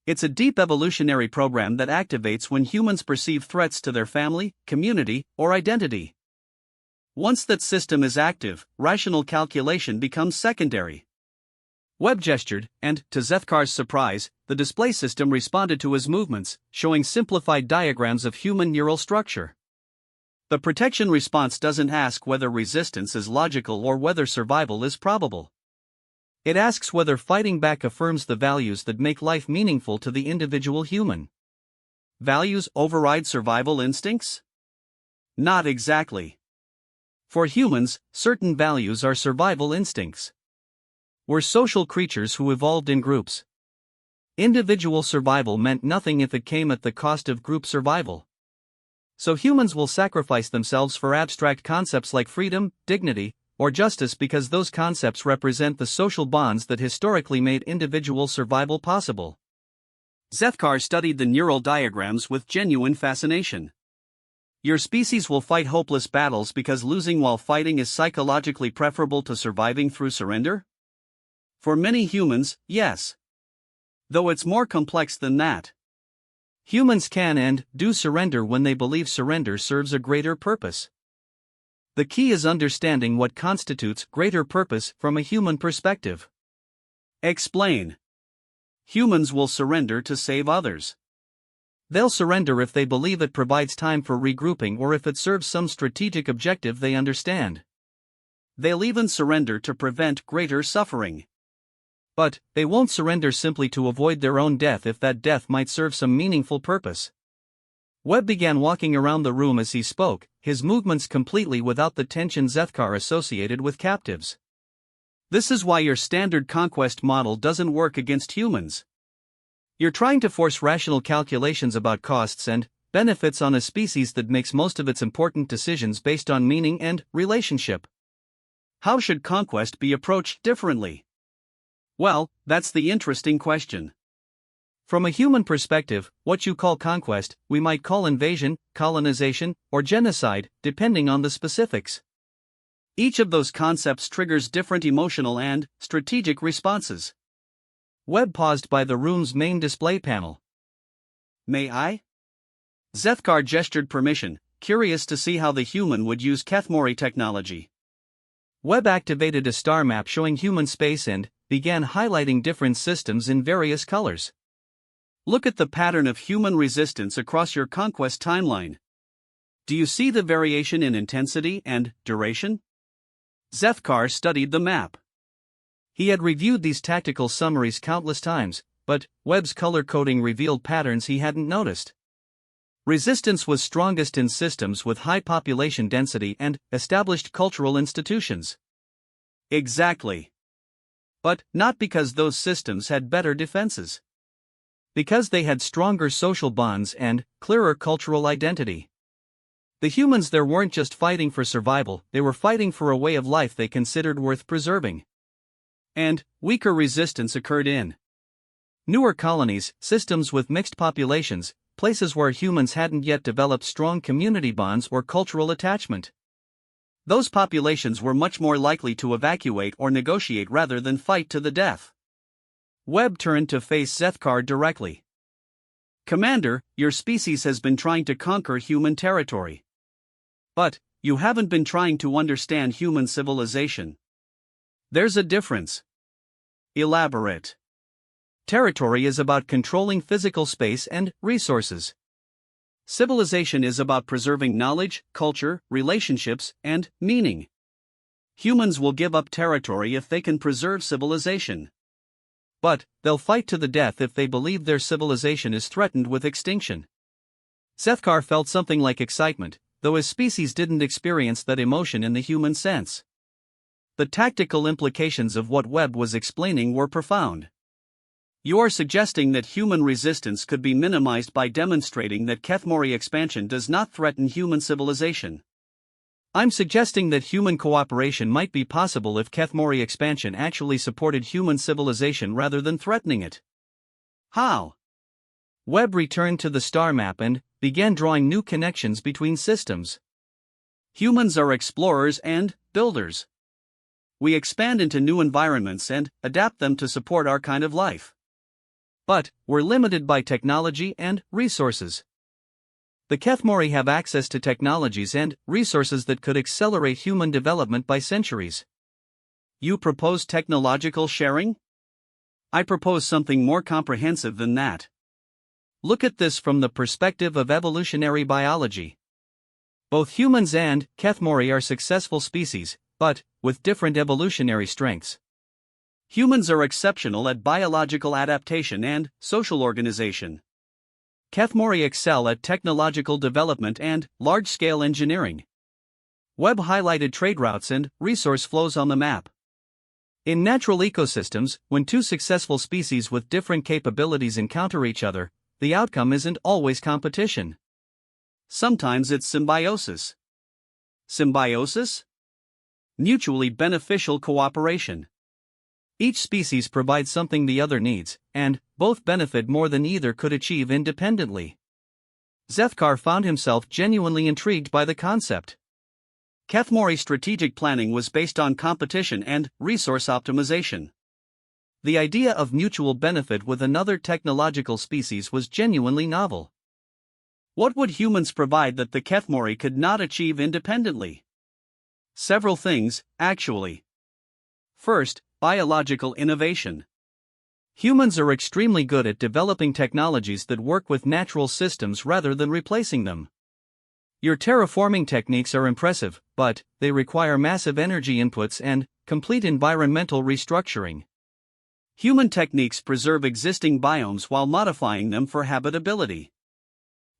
Speaker 1: It's a deep evolutionary program that activates when humans perceive threats to their family, community, or identity. Once that system is active, rational calculation becomes secondary. Webb gestured, and, to Zethkar's surprise, the display system responded to his movements, showing simplified diagrams of human neural structure. The protection response doesn't ask whether resistance is logical or whether survival is probable. It asks whether fighting back affirms the values that make life meaningful to the individual human. Values override survival instincts? Not exactly. For humans, certain values are survival instincts. We're social creatures who evolved in groups. Individual survival meant nothing if it came at the cost of group survival. So humans will sacrifice themselves for abstract concepts like freedom, dignity, or justice because those concepts represent the social bonds that historically made individual survival possible. Zethkar studied the neural diagrams with genuine fascination. Your species will fight hopeless battles because losing while fighting is psychologically preferable to surviving through surrender? For many humans, yes. Though it's more complex than that. Humans can and do surrender when they believe surrender serves a greater purpose. The key is understanding what constitutes greater purpose from a human perspective. Explain. Humans will surrender to save others. They'll surrender if they believe it provides time for regrouping or if it serves some strategic objective they understand. They'll even surrender to prevent greater suffering. But they won't surrender simply to avoid their own death if that death might serve some meaningful purpose. Webb began walking around the room as he spoke, his movements completely without the tension Zethkar associated with captives. This is why your standard conquest model doesn't work against humans. You're trying to force rational calculations about costs and benefits on a species that makes most of its important decisions based on meaning and relationship. How should conquest be approached differently? Well, that's the interesting question. From a human perspective, what you call conquest, we might call invasion, colonization, or genocide, depending on the specifics. Each of those concepts triggers different emotional and strategic responses. Webb paused by the room's main display panel. May I? Zethkar gestured permission, curious to see how the human would use Kethmori technology. Webb activated a star map showing human space and began highlighting different systems in various colors. Look at the pattern of human resistance across your conquest timeline. Do you see the variation in intensity and duration? Zethkar studied the map. He had reviewed these tactical summaries countless times, but Webb's color coding revealed patterns he hadn't noticed. Resistance was strongest in systems with high population density and established cultural institutions. Exactly. But not because those systems had better defenses. Because they had stronger social bonds and clearer cultural identity. The humans there weren't just fighting for survival, they were fighting for a way of life they considered worth preserving. And weaker resistance occurred in newer colonies, systems with mixed populations, places where humans hadn't yet developed strong community bonds or cultural attachment. Those populations were much more likely to evacuate or negotiate rather than fight to the death. Webb turned to face Zethkar directly. Commander, your species has been trying to conquer human territory. But you haven't been trying to understand human civilization. There's a difference. Elaborate. Territory is about controlling physical space and resources. Civilization is about preserving knowledge, culture, relationships, and meaning. Humans will give up territory if they can preserve civilization. But they'll fight to the death if they believe their civilization is threatened with extinction. Zethkar felt something like excitement, though his species didn't experience that emotion in the human sense. The tactical implications of what Webb was explaining were profound. You're suggesting that human resistance could be minimized by demonstrating that Kethmori expansion does not threaten human civilization. I'm suggesting that human cooperation might be possible if Kethmori expansion actually supported human civilization rather than threatening it. How? Webb returned to the star map and began drawing new connections between systems. Humans are explorers and builders. We expand into new environments and adapt them to support our kind of life. But we're limited by technology and resources. The Kethmori have access to technologies and resources that could accelerate human development by centuries. You propose technological sharing? I propose something more comprehensive than that. Look at this from the perspective of evolutionary biology. Both humans and Kethmori are successful species, but with different evolutionary strengths. Humans are exceptional at biological adaptation and social organization. Kethmori excel at technological development and large-scale engineering. Webb highlighted trade routes and resource flows on the map. In natural ecosystems, when two successful species with different capabilities encounter each other, the outcome isn't always competition. Sometimes it's symbiosis. Symbiosis? Mutually beneficial cooperation. Each species provides something the other needs, and both benefit more than either could achieve independently. Zethkar found himself genuinely intrigued by the concept. Kethmori's strategic planning was based on competition and resource optimization. The idea of mutual benefit with another technological species was genuinely novel. What would humans provide that the Kethmori could not achieve independently? Several things, actually. First, biological innovation. Humans are extremely good at developing technologies that work with natural systems rather than replacing them. Your terraforming techniques are impressive, but they require massive energy inputs and complete environmental restructuring. Human techniques preserve existing biomes while modifying them for habitability.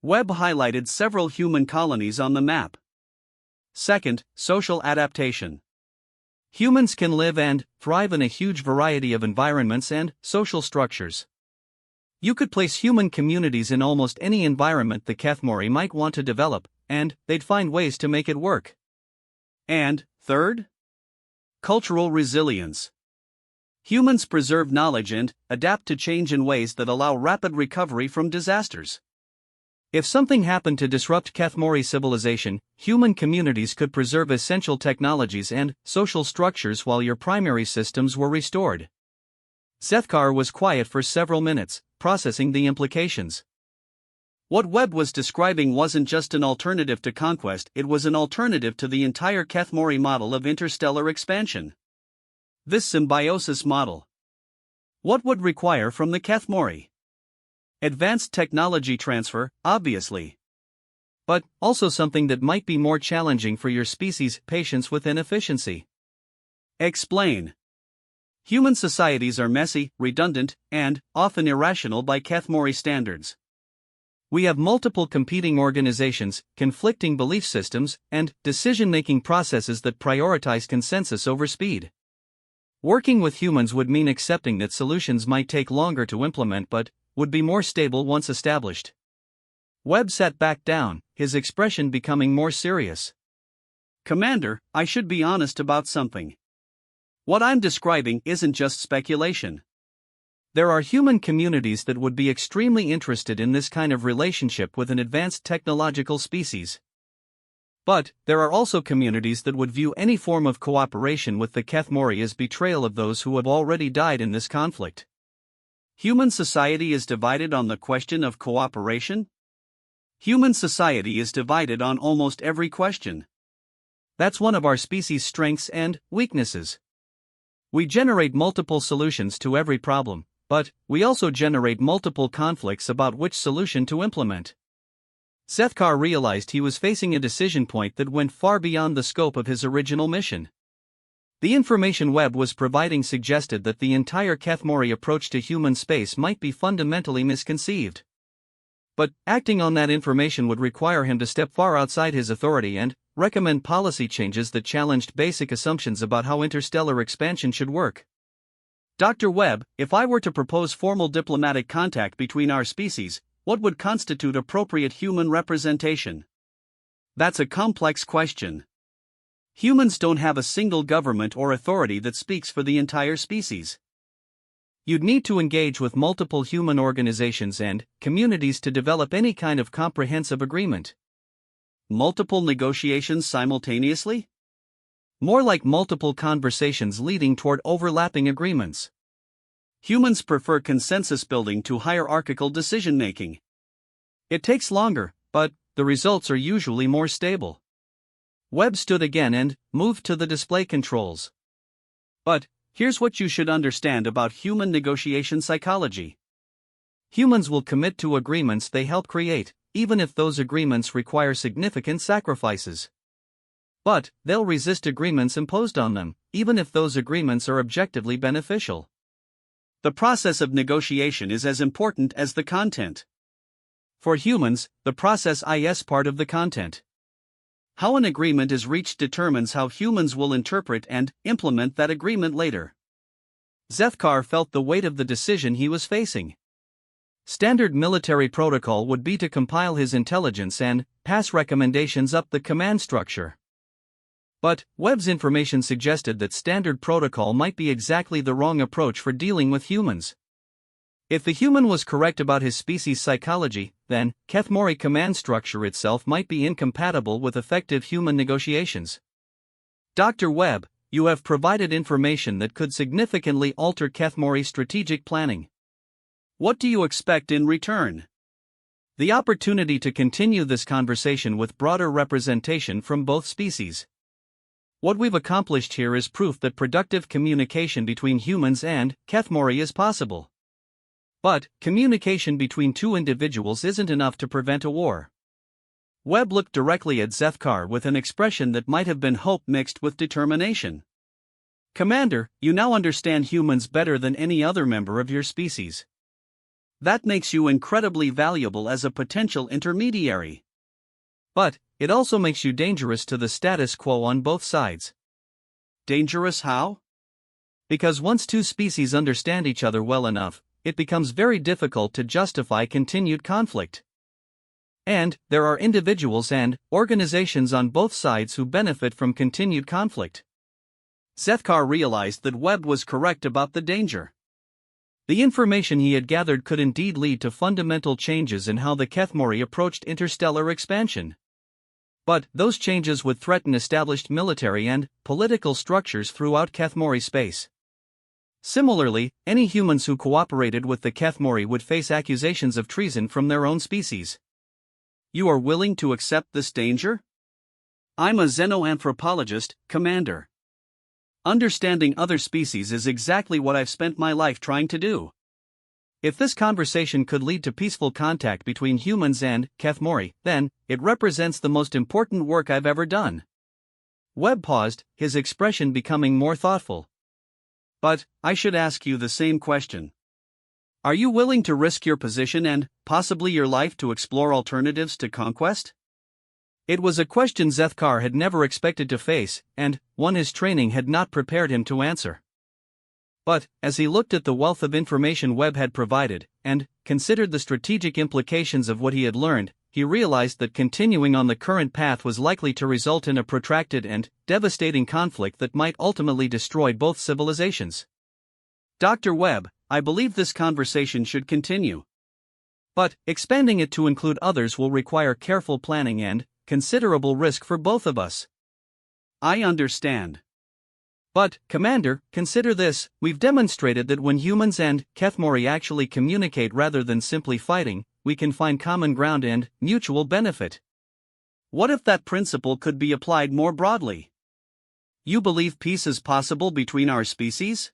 Speaker 1: Webb highlighted several human colonies on the map. Second, social adaptation. Humans can live and thrive in a huge variety of environments and social structures. You could place human communities in almost any environment the Kethmori might want to develop, and they'd find ways to make it work. And, third, cultural resilience. Humans preserve knowledge and adapt to change in ways that allow rapid recovery from disasters. If something happened to disrupt Kethmori civilization, human communities could preserve essential technologies and social structures while your primary systems were restored. Zethkar was quiet for several minutes, processing the implications. What Webb was describing wasn't just an alternative to conquest, it was an alternative to the entire Kethmori model of interstellar expansion. This symbiosis model. What would require from the Kethmori? Advanced technology transfer, obviously. But also something that might be more challenging for your species: patience with inefficiency. Explain. Human societies are messy, redundant, and often irrational by Kethmori standards. We have multiple competing organizations, conflicting belief systems, and decision-making processes that prioritize consensus over speed. Working with humans would mean accepting that solutions might take longer to implement but would be more stable once established. Webb sat back down, his expression becoming more serious. Commander, I should be honest about something. What I'm describing isn't just speculation. There are human communities that would be extremely interested in this kind of relationship with an advanced technological species. But there are also communities that would view any form of cooperation with the Kethmori as betrayal of those who have already died in this conflict. Human society is divided on the question of cooperation? Human society is divided on almost every question. That's one of our species' strengths and weaknesses. We generate multiple solutions to every problem, but we also generate multiple conflicts about which solution to implement. Zethkar realized he was facing a decision point that went far beyond the scope of his original mission. The information Webb was providing suggested that the entire Kethmori approach to human space might be fundamentally misconceived. But acting on that information would require him to step far outside his authority and recommend policy changes that challenged basic assumptions about how interstellar expansion should work. Dr. Webb, if I were to propose formal diplomatic contact between our species, what would constitute appropriate human representation? That's a complex question. Humans don't have a single government or authority that speaks for the entire species. You'd need to engage with multiple human organizations and communities to develop any kind of comprehensive agreement. Multiple negotiations simultaneously? More like multiple conversations leading toward overlapping agreements. Humans prefer consensus building to hierarchical decision making. It takes longer, but the results are usually more stable. Webb stood again and moved to the display controls. But here's what you should understand about human negotiation psychology. Humans will commit to agreements they help create, even if those agreements require significant sacrifices. But they'll resist agreements imposed on them, even if those agreements are objectively beneficial. The process of negotiation is as important as the content. For humans, the process is part of the content. How an agreement is reached determines how humans will interpret and implement that agreement later. Zethkar felt the weight of the decision he was facing. Standard military protocol would be to compile his intelligence and pass recommendations up the command structure. But Webb's information suggested that standard protocol might be exactly the wrong approach for dealing with humans. If the human was correct about his species' psychology, then Kethmori command structure itself might be incompatible with effective human negotiations. Dr. Webb, you have provided information that could significantly alter Kethmori's strategic planning. What do you expect in return? The opportunity to continue this conversation with broader representation from both species. What we've accomplished here is proof that productive communication between humans and Kethmori is possible. But communication between two individuals isn't enough to prevent a war. Webb looked directly at Zethkar with an expression that might have been hope mixed with determination. Commander, you now understand humans better than any other member of your species. That makes you incredibly valuable as a potential intermediary. But it also makes you dangerous to the status quo on both sides. Dangerous how? Because once two species understand each other well enough, it becomes very difficult to justify continued conflict. And there are individuals and organizations on both sides who benefit from continued conflict. Zethkar realized that Webb was correct about the danger. The information he had gathered could indeed lead to fundamental changes in how the Kethmori approached interstellar expansion. But those changes would threaten established military and political structures throughout Kethmori space. Similarly, any humans who cooperated with the Kethmori would face accusations of treason from their own species. You are willing to accept this danger? I'm a xenoanthropologist, Commander. Understanding other species is exactly what I've spent my life trying to do. If this conversation could lead to peaceful contact between humans and Kethmori, then it represents the most important work I've ever done. Webb paused, his expression becoming more thoughtful. But I should ask you the same question. Are you willing to risk your position and possibly your life to explore alternatives to conquest? It was a question Zethkar had never expected to face, and one his training had not prepared him to answer. But, as he looked at the wealth of information Webb had provided, and considered the strategic implications of what he had learned, he realized that continuing on the current path was likely to result in a protracted and devastating conflict that might ultimately destroy both civilizations. Dr. Webb, I believe this conversation should continue. But expanding it to include others will require careful planning and considerable risk for both of us. I understand. But, Commander, consider this: we've demonstrated that when humans and Kethmori actually communicate rather than simply fighting, we can find common ground and mutual benefit. What if that principle could be applied more broadly? You believe peace is possible between our species?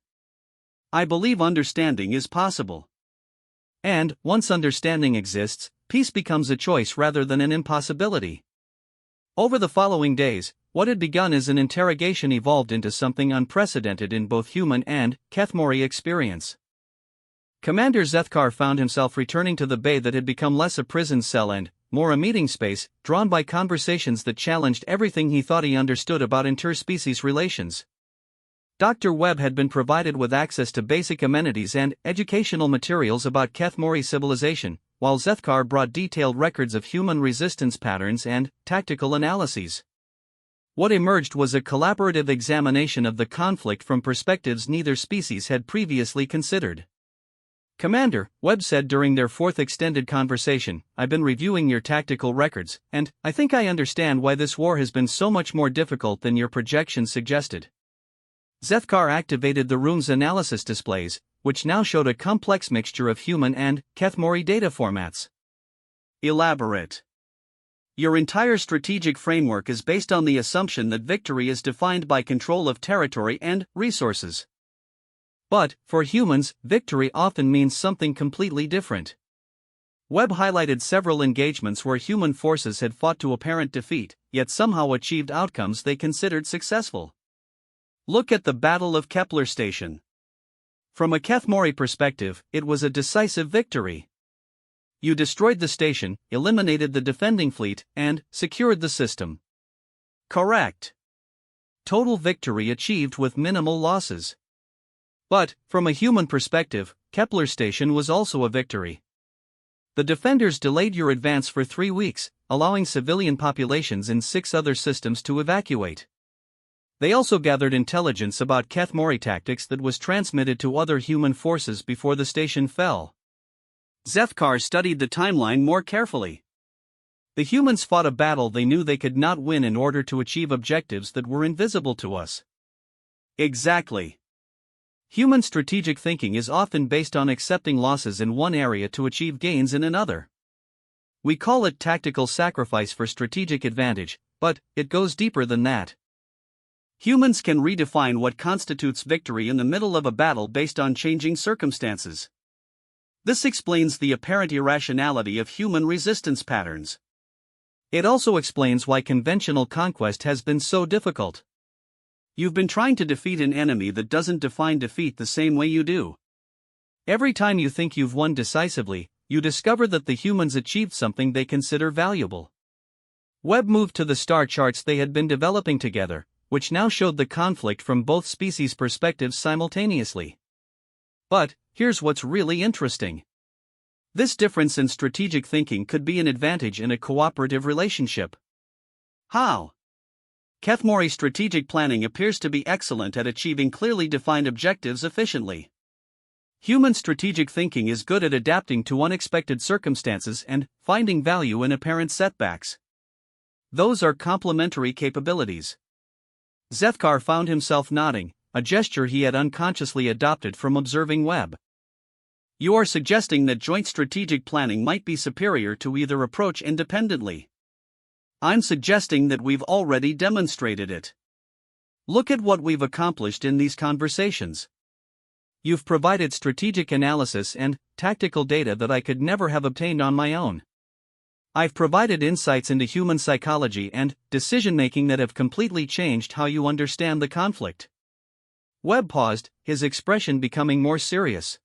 Speaker 1: I believe understanding is possible. And, once understanding exists, peace becomes a choice rather than an impossibility. Over the following days, what had begun as an interrogation evolved into something unprecedented in both human and Kethmori experience. Commander Zethkar found himself returning to the bay that had become less a prison cell and more a meeting space, drawn by conversations that challenged everything he thought he understood about interspecies relations. Dr. Webb had been provided with access to basic amenities and educational materials about Kethmori civilization, while Zethkar brought detailed records of human resistance patterns and tactical analyses. What emerged was a collaborative examination of the conflict from perspectives neither species had previously considered. Commander, Webb said during their fourth extended conversation, I've been reviewing your tactical records, and I think I understand why this war has been so much more difficult than your projections suggested. Zethkar activated the room's analysis displays, which now showed a complex mixture of human and Kethmori data formats. Elaborate. Your entire strategic framework is based on the assumption that victory is defined by control of territory and resources. But, for humans, victory often means something completely different. Webb highlighted several engagements where human forces had fought to apparent defeat, yet somehow achieved outcomes they considered successful. Look at the Battle of Kepler Station. From a Kethmori perspective, it was a decisive victory. You destroyed the station, eliminated the defending fleet, and secured the system. Correct. Total victory achieved with minimal losses. But, from a human perspective, Kepler Station was also a victory. The defenders delayed your advance for 3 weeks, allowing civilian populations in 6 other systems to evacuate. They also gathered intelligence about Kethmori tactics that was transmitted to other human forces before the station fell. Zethkar studied the timeline more carefully. The humans fought a battle they knew they could not win in order to achieve objectives that were invisible to us. Exactly. Human strategic thinking is often based on accepting losses in one area to achieve gains in another. We call it tactical sacrifice for strategic advantage, but it goes deeper than that. Humans can redefine what constitutes victory in the middle of a battle based on changing circumstances. This explains the apparent irrationality of human resistance patterns. It also explains why conventional conquest has been so difficult. You've been trying to defeat an enemy that doesn't define defeat the same way you do. Every time you think you've won decisively, you discover that the humans achieved something they consider valuable. Webb moved to the star charts they had been developing together, which now showed the conflict from both species' perspectives simultaneously. But, here's what's really interesting. This difference in strategic thinking could be an advantage in a cooperative relationship. How? Kethmori strategic planning appears to be excellent at achieving clearly defined objectives efficiently. Human strategic thinking is good at adapting to unexpected circumstances and finding value in apparent setbacks. Those are complementary capabilities. Zethkar found himself nodding, a gesture he had unconsciously adopted from observing Webb. You are suggesting that joint strategic planning might be superior to either approach independently. I'm suggesting that we've already demonstrated it. Look at what we've accomplished in these conversations. You've provided strategic analysis and tactical data that I could never have obtained on my own. I've provided insights into human psychology and decision-making that have completely changed how you understand the conflict. Webb paused, his expression becoming more serious.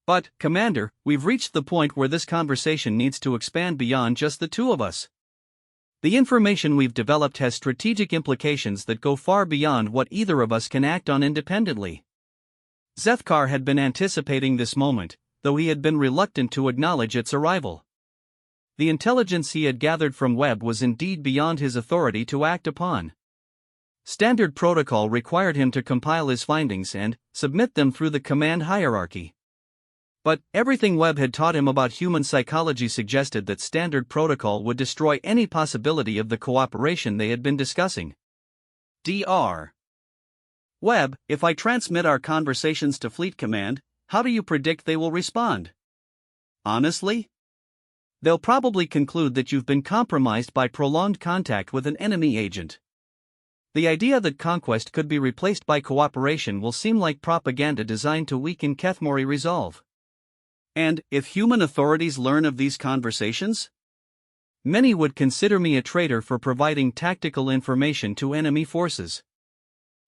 Speaker 1: But, Commander, we've reached the point where this conversation needs to expand beyond just the two of us. The information we've developed has strategic implications that go far beyond what either of us can act on independently. Zethkar had been anticipating this moment, though he had been reluctant to acknowledge its arrival. The intelligence he had gathered from Webb was indeed beyond his authority to act upon. Standard protocol required him to compile his findings and submit them through the command hierarchy. But everything Webb had taught him about human psychology suggested that standard protocol would destroy any possibility of the cooperation they had been discussing. Dr. Webb, if I transmit our conversations to Fleet Command, how do you predict they will respond? Honestly? They'll probably conclude that you've been compromised by prolonged contact with an enemy agent. The idea that conquest could be replaced by cooperation will seem like propaganda designed to weaken Kethmori resolve. And, if human authorities learn of these conversations? Many would consider me a traitor for providing tactical information to enemy forces.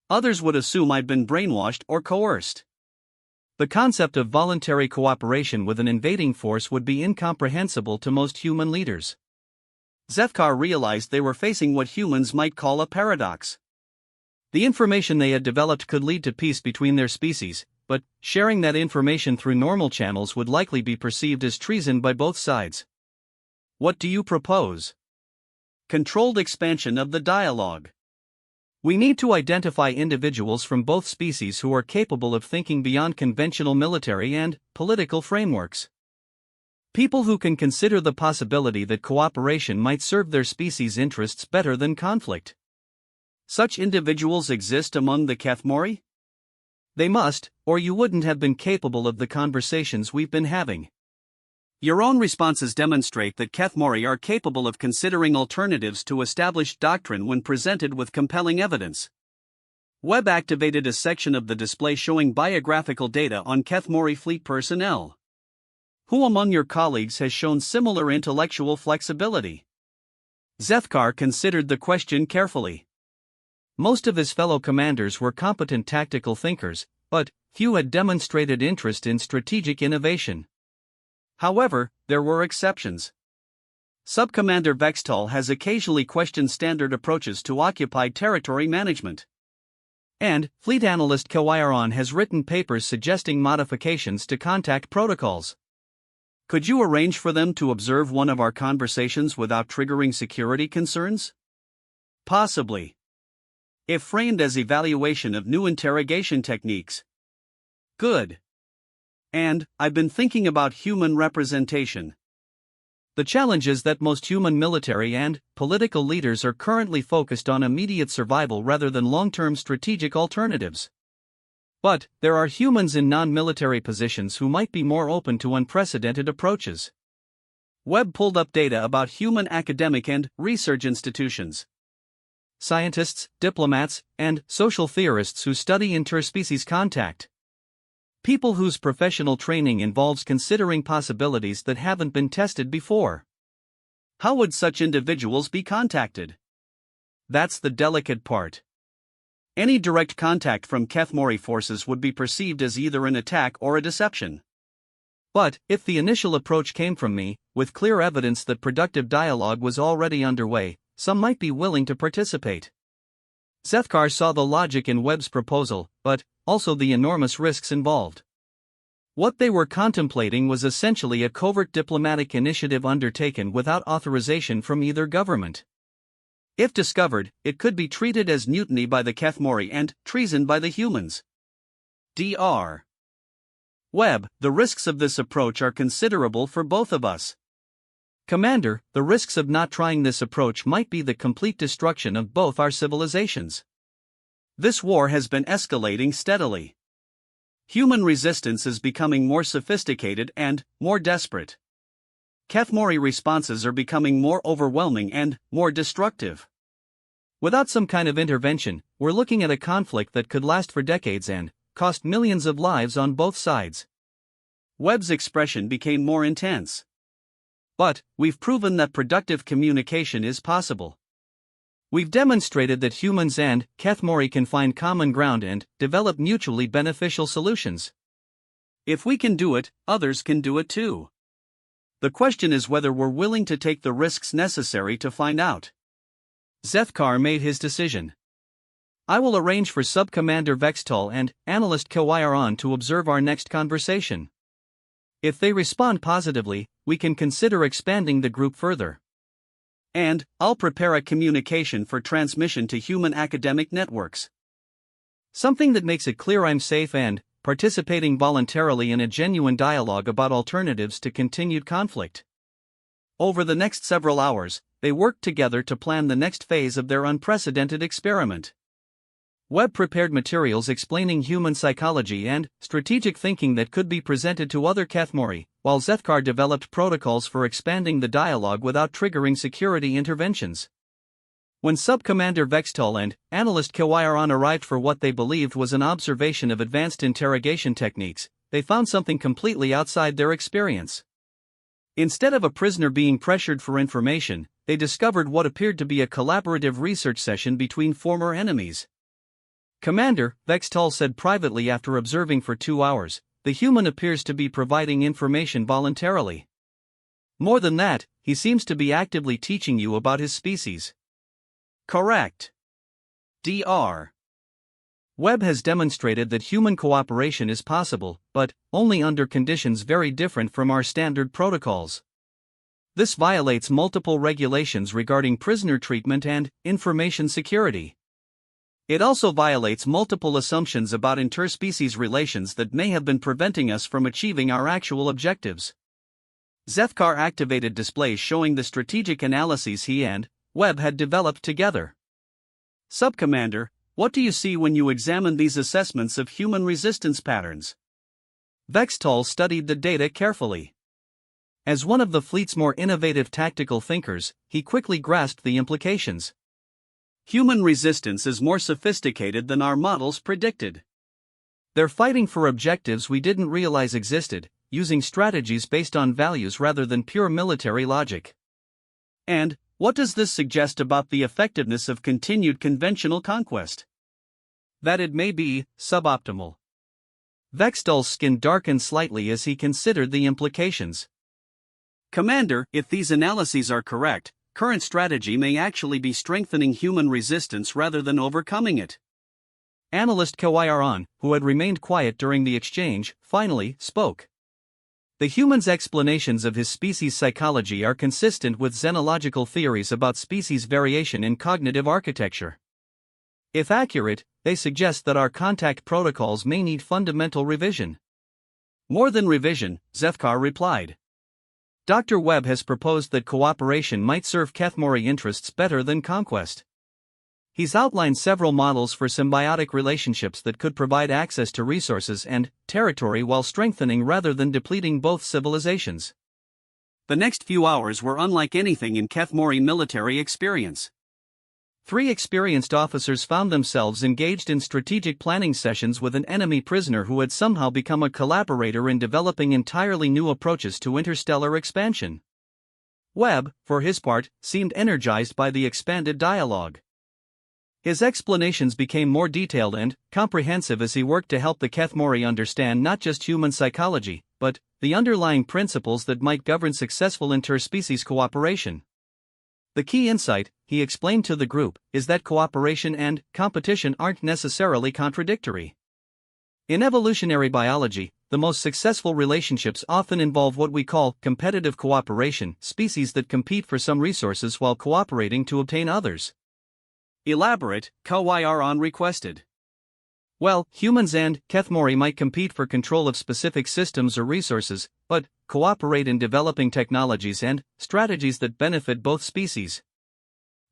Speaker 1: Others would assume I'd been brainwashed or coerced. The concept of voluntary cooperation with an invading force would be incomprehensible to most human leaders. Zethkar realized they were facing what humans might call a paradox. The information they had developed could lead to peace between their species, but sharing that information through normal channels would likely be perceived as treason by both sides. What do you propose? Controlled expansion of the dialogue. We need to identify individuals from both species who are capable of thinking beyond conventional military and political frameworks. People who can consider the possibility that cooperation might serve their species' interests better than conflict. Such individuals exist among the Kethmori? They must, or you wouldn't have been capable of the conversations we've been having. Your own responses demonstrate that Kethmori are capable of considering alternatives to established doctrine when presented with compelling evidence. Webb activated a section of the display showing biographical data on Kethmori fleet personnel. Who among your colleagues has shown similar intellectual flexibility? Zethkar considered the question carefully. Most of his fellow commanders were competent tactical thinkers, but few had demonstrated interest in strategic innovation. However, there were exceptions. Sub-Commander Vextall has occasionally questioned standard approaches to occupied territory management. And Fleet Analyst Kawairon has written papers suggesting modifications to contact protocols. Could you arrange for them to observe one of our conversations without triggering security concerns? Possibly. If framed as evaluation of new interrogation techniques. Good. And I've been thinking about human representation. The challenge is that most human military and political leaders are currently focused on immediate survival rather than long-term strategic alternatives. But there are humans in non-military positions who might be more open to unprecedented approaches. Webb pulled up data about human academic and research institutions. Scientists, diplomats, and social theorists who study interspecies contact. People whose professional training involves considering possibilities that haven't been tested before. How would such individuals be contacted? That's the delicate part. Any direct contact from Kethmori forces would be perceived as either an attack or a deception. But if the initial approach came from me, with clear evidence that productive dialogue was already underway, some might be willing to participate. Zethkar saw the logic in Webb's proposal, but also the enormous risks involved. What they were contemplating was essentially a covert diplomatic initiative undertaken without authorization from either government. If discovered, it could be treated as mutiny by the Kethmori and treason by the humans. Dr. Webb, the risks of this approach are considerable for both of us. Commander, the risks of not trying this approach might be the complete destruction of both our civilizations. This war has been escalating steadily. Human resistance is becoming more sophisticated and more desperate. Kethmori responses are becoming more overwhelming and more destructive. Without some kind of intervention, we're looking at a conflict that could last for decades and cost millions of lives on both sides. Webb's expression became more intense. But we've proven that productive communication is possible. We've demonstrated that humans and Kethmori can find common ground and develop mutually beneficial solutions. If we can do it, others can do it too. The question is whether we're willing to take the risks necessary to find out. Zethkar made his decision. I will arrange for Sub-Commander Vextall and Analyst Kawairon to observe our next conversation. If they respond positively, we can consider expanding the group further. And I'll prepare a communication for transmission to human academic networks. Something that makes it clear I'm safe and participating voluntarily in a genuine dialogue about alternatives to continued conflict. Over the next several hours, they worked together to plan the next phase of their unprecedented experiment. Webb prepared materials explaining human psychology and strategic thinking that could be presented to other Kethmori, while Zethkar developed protocols for expanding the dialogue without triggering security interventions. When Sub-Commander Vextall and Analyst Kawairon arrived for what they believed was an observation of advanced interrogation techniques, they found something completely outside their experience. Instead of a prisoner being pressured for information, they discovered what appeared to be a collaborative research session between former enemies. Commander, Vextall said privately after observing for 2 hours, the human appears to be providing information voluntarily. More than that, he seems to be actively teaching you about his species. Correct. Dr. Webb has demonstrated that human cooperation is possible, but only under conditions very different from our standard protocols. This violates multiple regulations regarding prisoner treatment and information security. It also violates multiple assumptions about interspecies relations that may have been preventing us from achieving our actual objectives. Zethkar activated displays showing the strategic analyses he and Webb had developed together. Sub-Commander, what do you see when you examine these assessments of human resistance patterns? Vextall studied the data carefully. As one of the fleet's more innovative tactical thinkers, he quickly grasped the implications. Human resistance is more sophisticated than our models predicted. They're fighting for objectives we didn't realize existed, using strategies based on values rather than pure military logic. And What does this suggest about the effectiveness of continued conventional conquest? That it may be suboptimal. Vexdal's skin darkened slightly as he considered the implications. Commander, if these analyses are correct, current strategy may actually be strengthening human resistance rather than overcoming it. Analyst Kawaiaran, who had remained quiet during the exchange, finally spoke. The human's explanations of his species' psychology are consistent with xenological theories about species variation in cognitive architecture. If accurate, they suggest that our contact protocols may need fundamental revision. More than revision, Zethkar replied. Dr. Webb has proposed that cooperation might serve Kethmori interests better than conquest. He's outlined several models for symbiotic relationships that could provide access to resources and territory while strengthening rather than depleting both civilizations. The next few hours were unlike anything in Kethmori military experience. 3 experienced officers found themselves engaged in strategic planning sessions with an enemy prisoner who had somehow become a collaborator in developing entirely new approaches to interstellar expansion. Webb, for his part, seemed energized by the expanded dialogue. His explanations became more detailed and comprehensive as he worked to help the Kethmori understand not just human psychology, but the underlying principles that might govern successful interspecies cooperation. The key insight, he explained to the group, is that cooperation and competition aren't necessarily contradictory. In evolutionary biology, the most successful relationships often involve what we call competitive cooperation, species that compete for some resources while cooperating to obtain others. Elaborate, Kawaiaran requested. Well, humans and Kethmori might compete for control of specific systems or resources, but cooperate in developing technologies and strategies that benefit both species.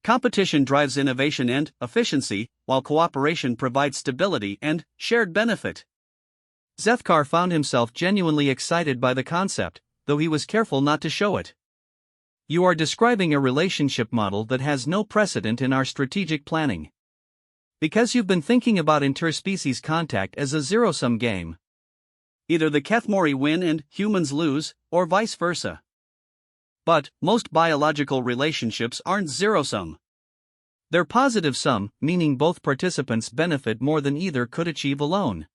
Speaker 1: Competition drives innovation and efficiency, while cooperation provides stability and shared benefit. Zethkar found himself genuinely excited by the concept, though he was careful not to show it. You are describing a relationship model that has no precedent in our strategic planning. Because you've been thinking about interspecies contact as a zero-sum game. Either the Kethmori win and humans lose, or vice versa. But most biological relationships aren't zero-sum. They're positive-sum, meaning both participants benefit more than either could achieve alone.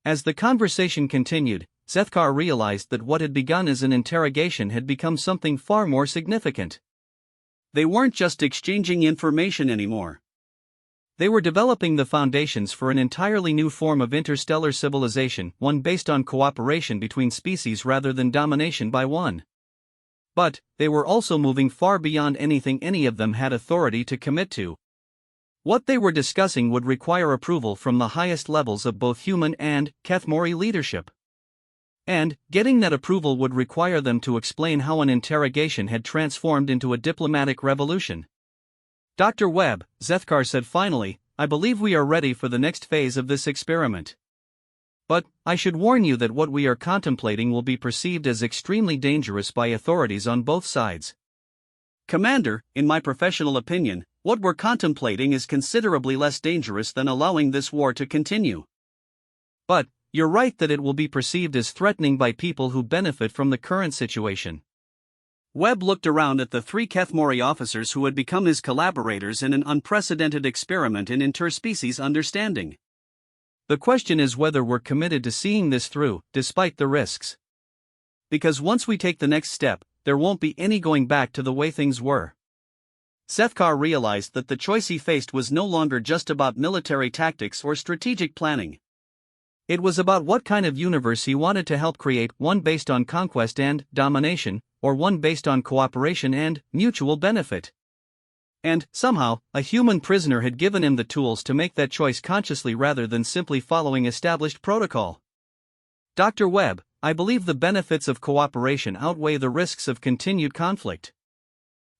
Speaker 1: As the conversation continued, Zethkar realized that what had begun as an interrogation had become something far more significant. They weren't just exchanging information anymore. They were developing the foundations for an entirely new form of interstellar civilization, one based on cooperation between species rather than domination by one. But they were also moving far beyond anything any of them had authority to commit to. What they were discussing would require approval from the highest levels of both human and Kethmori leadership. And getting that approval would require them to explain how an interrogation had transformed into a diplomatic revolution. Dr. Webb, Zethkar said finally, I believe we are ready for the next phase of this experiment. But I should warn you that what we are contemplating will be perceived as extremely dangerous by authorities on both sides. Commander, in my professional opinion, what we're contemplating is considerably less dangerous than allowing this war to continue. But you're right that it will be perceived as threatening by people who benefit from the current situation. Webb looked around at the 3 Kethmori officers who had become his collaborators in an unprecedented experiment in interspecies understanding. The question is whether we're committed to seeing this through, despite the risks. Because once we take the next step, there won't be any going back to the way things were. Zethkar realized that the choice he faced was no longer just about military tactics or strategic planning. It was about what kind of universe he wanted to help create, one based on conquest and domination, or one based on cooperation and mutual benefit. And, somehow, a human prisoner had given him the tools to make that choice consciously rather than simply following established protocol. Dr. Webb, I believe the benefits of cooperation outweigh the risks of continued conflict.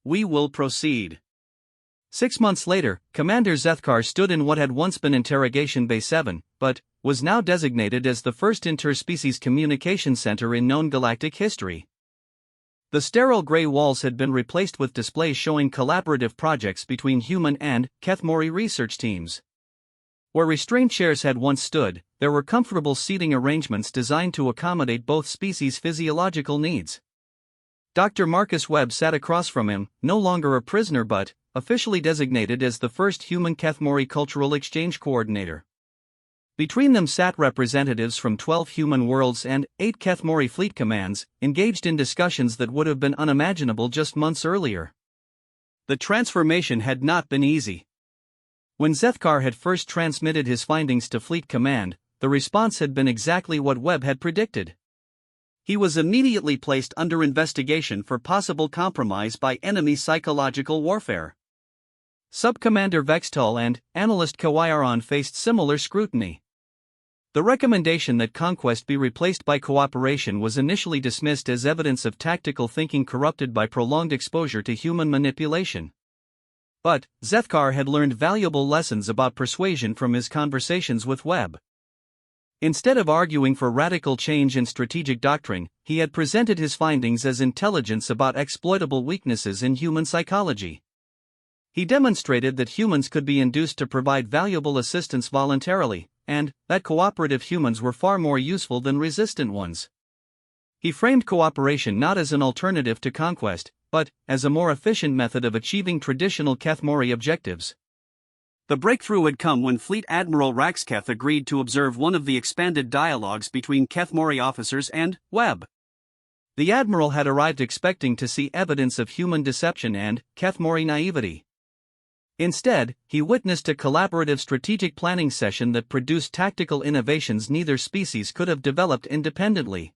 Speaker 1: We will proceed. 6 months later, Commander Zethkar stood in what had once been Interrogation Bay 7, but was now designated as the first interspecies communication center in known galactic history. The sterile gray walls had been replaced with displays showing collaborative projects between human and Kethmori research teams. Where restrained chairs had once stood, there were comfortable seating arrangements designed to accommodate both species' physiological needs. Dr. Marcus Webb sat across from him, no longer a prisoner but officially designated as the first human Kethmori cultural exchange coordinator. Between them sat representatives from 12 human worlds and 8 Kethmori fleet commands, engaged in discussions that would have been unimaginable just months earlier. The transformation had not been easy. When Zethkar had first transmitted his findings to Fleet Command, the response had been exactly what Webb had predicted. He was immediately placed under investigation for possible compromise by enemy psychological warfare. Sub-Commander Vextol and Analyst Kawayaran faced similar scrutiny. The recommendation that conquest be replaced by cooperation was initially dismissed as evidence of tactical thinking corrupted by prolonged exposure to human manipulation. But Zethkar had learned valuable lessons about persuasion from his conversations with Webb. Instead of arguing for radical change in strategic doctrine, he had presented his findings as intelligence about exploitable weaknesses in human psychology. He demonstrated that humans could be induced to provide valuable assistance voluntarily, and that cooperative humans were far more useful than resistant ones. He framed cooperation not as an alternative to conquest, but as a more efficient method of achieving traditional Kethmori objectives. The breakthrough had come when Fleet Admiral Raxketh agreed to observe one of the expanded dialogues between Kethmori officers and Webb. The Admiral had arrived expecting to see evidence of human deception and Kethmori naivety. Instead, he witnessed a collaborative strategic planning session that produced tactical innovations neither species could have developed independently.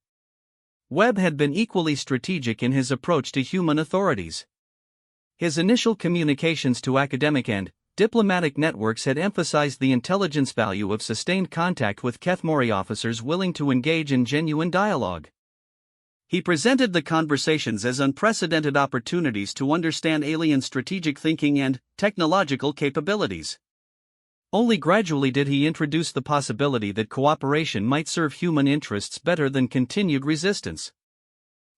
Speaker 1: Webb had been equally strategic in his approach to human authorities. His initial communications to academic and diplomatic networks had emphasized the intelligence value of sustained contact with Kethmori officers willing to engage in genuine dialogue. He presented the conversations as unprecedented opportunities to understand alien strategic thinking and technological capabilities. Only gradually did he introduce the possibility that cooperation might serve human interests better than continued resistance.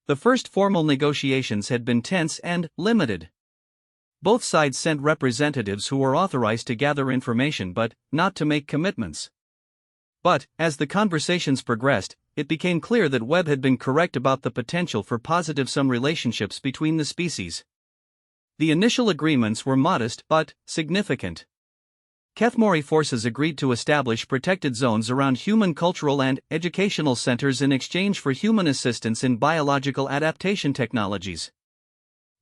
Speaker 1: The first formal negotiations had been tense and limited. Both sides sent representatives who were authorized to gather information but not to make commitments. But, as the conversations progressed, it became clear that Webb had been correct about the potential for positive-sum relationships between the species. The initial agreements were modest but significant. Kethmori forces agreed to establish protected zones around human cultural and educational centers in exchange for human assistance in biological adaptation technologies.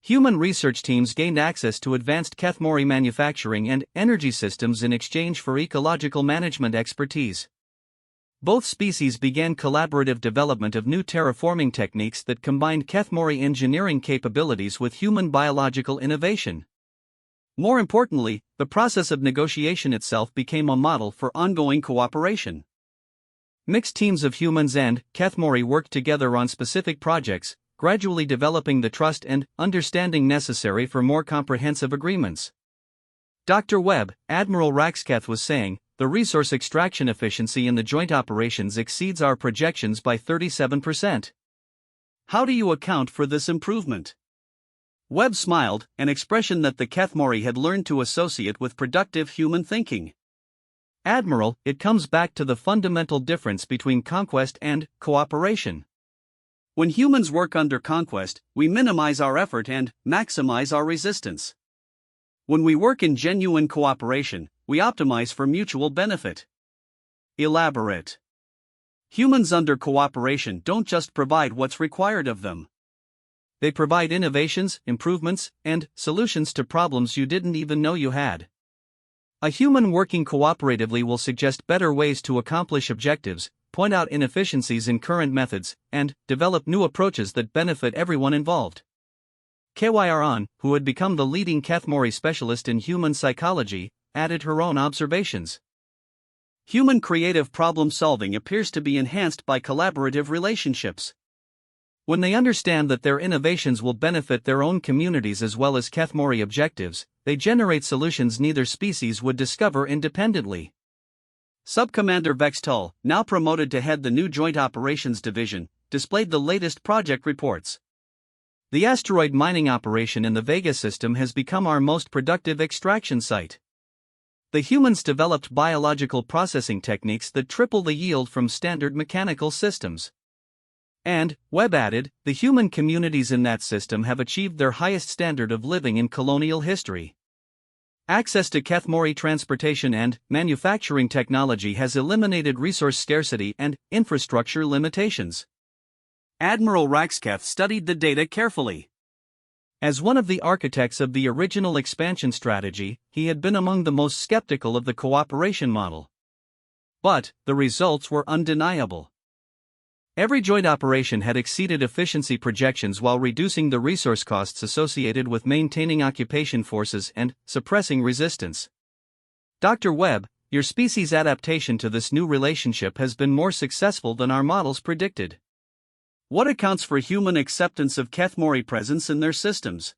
Speaker 1: Human research teams gained access to advanced Kethmori manufacturing and energy systems in exchange for ecological management expertise. Both species began collaborative development of new terraforming techniques that combined Kethmori engineering capabilities with human biological innovation. More importantly, the process of negotiation itself became a model for ongoing cooperation. Mixed teams of humans and Kethmori worked together on specific projects, gradually developing the trust and understanding necessary for more comprehensive agreements. Dr. Webb, Admiral Raxketh was saying, the resource extraction efficiency in the joint operations exceeds our projections by 37%. How do you account for this improvement? Webb smiled, an expression that the Kethmori had learned to associate with productive human thinking. Admiral, it comes back to the fundamental difference between conquest and cooperation. When humans work under conquest, we minimize our effort and maximize our resistance. When we work in genuine cooperation, we optimize for mutual benefit. Elaborate. Humans under cooperation don't just provide what's required of them. They provide innovations, improvements, and solutions to problems you didn't even know you had. A human working cooperatively will suggest better ways to accomplish objectives, point out inefficiencies in current methods, and develop new approaches that benefit everyone involved. Kawayaran, who had become the leading Kethmori specialist in human psychology, added her own observations. Human creative problem-solving appears to be enhanced by collaborative relationships. When they understand that their innovations will benefit their own communities as well as Kethmori objectives, they generate solutions neither species would discover independently. Sub-Commander Vextol, now promoted to head the new Joint Operations Division, displayed the latest project reports. The asteroid mining operation in the Vega system has become our most productive extraction site. The humans developed biological processing techniques that triple the yield from standard mechanical systems. And, Webb added, the human communities in that system have achieved their highest standard of living in colonial history. Access to Kethmori transportation and manufacturing technology has eliminated resource scarcity and infrastructure limitations. Admiral Raxketh studied the data carefully. As one of the architects of the original expansion strategy, he had been among the most skeptical of the cooperation model. But the results were undeniable. Every joint operation had exceeded efficiency projections while reducing the resource costs associated with maintaining occupation forces and suppressing resistance. Dr. Webb, your species' adaptation to this new relationship has been more successful than our models predicted. What accounts for human acceptance of Kethmori presence in their systems?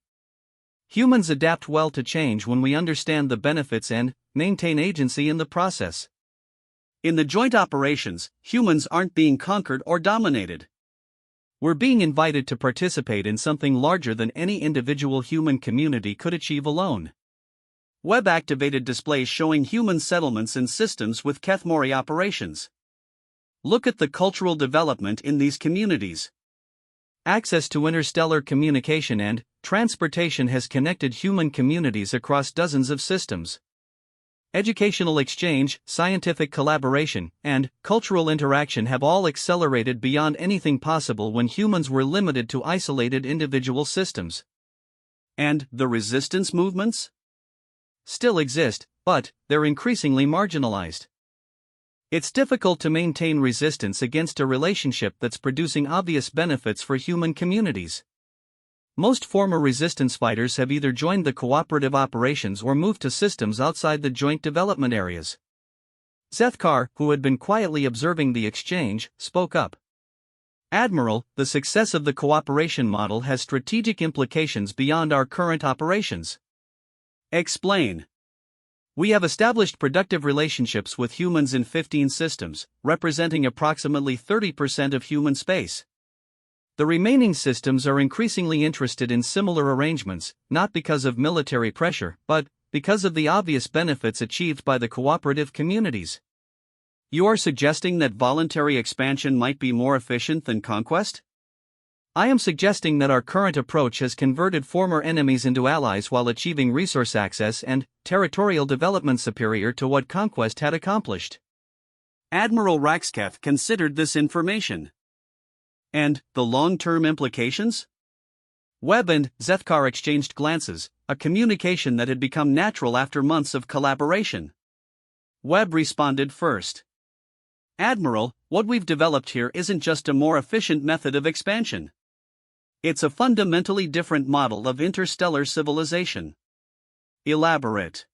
Speaker 1: Humans adapt well to change when we understand the benefits and maintain agency in the process. In the joint operations, humans aren't being conquered or dominated. We're being invited to participate in something larger than any individual human community could achieve alone. Web-activated displays showing human settlements in systems with Kethmori operations. Look at the cultural development in these communities. Access to interstellar communication and transportation has connected human communities across dozens of systems. Educational exchange, scientific collaboration, and cultural interaction have all accelerated beyond anything possible when humans were limited to isolated individual systems. And the resistance movements? Still exist, but they're increasingly marginalized. It's difficult to maintain resistance against a relationship that's producing obvious benefits for human communities. Most former resistance fighters have either joined the cooperative operations or moved to systems outside the joint development areas. Zethkar, who had been quietly observing the exchange, spoke up. Admiral, the success of the cooperation model has strategic implications beyond our current operations. Explain. We have established productive relationships with humans in 15 systems, representing approximately 30% of human space. The remaining systems are increasingly interested in similar arrangements, not because of military pressure, but because of the obvious benefits achieved by the cooperative communities. You are suggesting that voluntary expansion might be more efficient than conquest? I am suggesting that our current approach has converted former enemies into allies while achieving resource access and territorial development superior to what conquest had accomplished. Admiral Raxketh considered this information. And the long-term implications? Webb and Zethkar exchanged glances, a communication that had become natural after months of collaboration. Webb responded first. Admiral, what we've developed here isn't just a more efficient method of expansion. It's a fundamentally different model of interstellar civilization. Elaborate.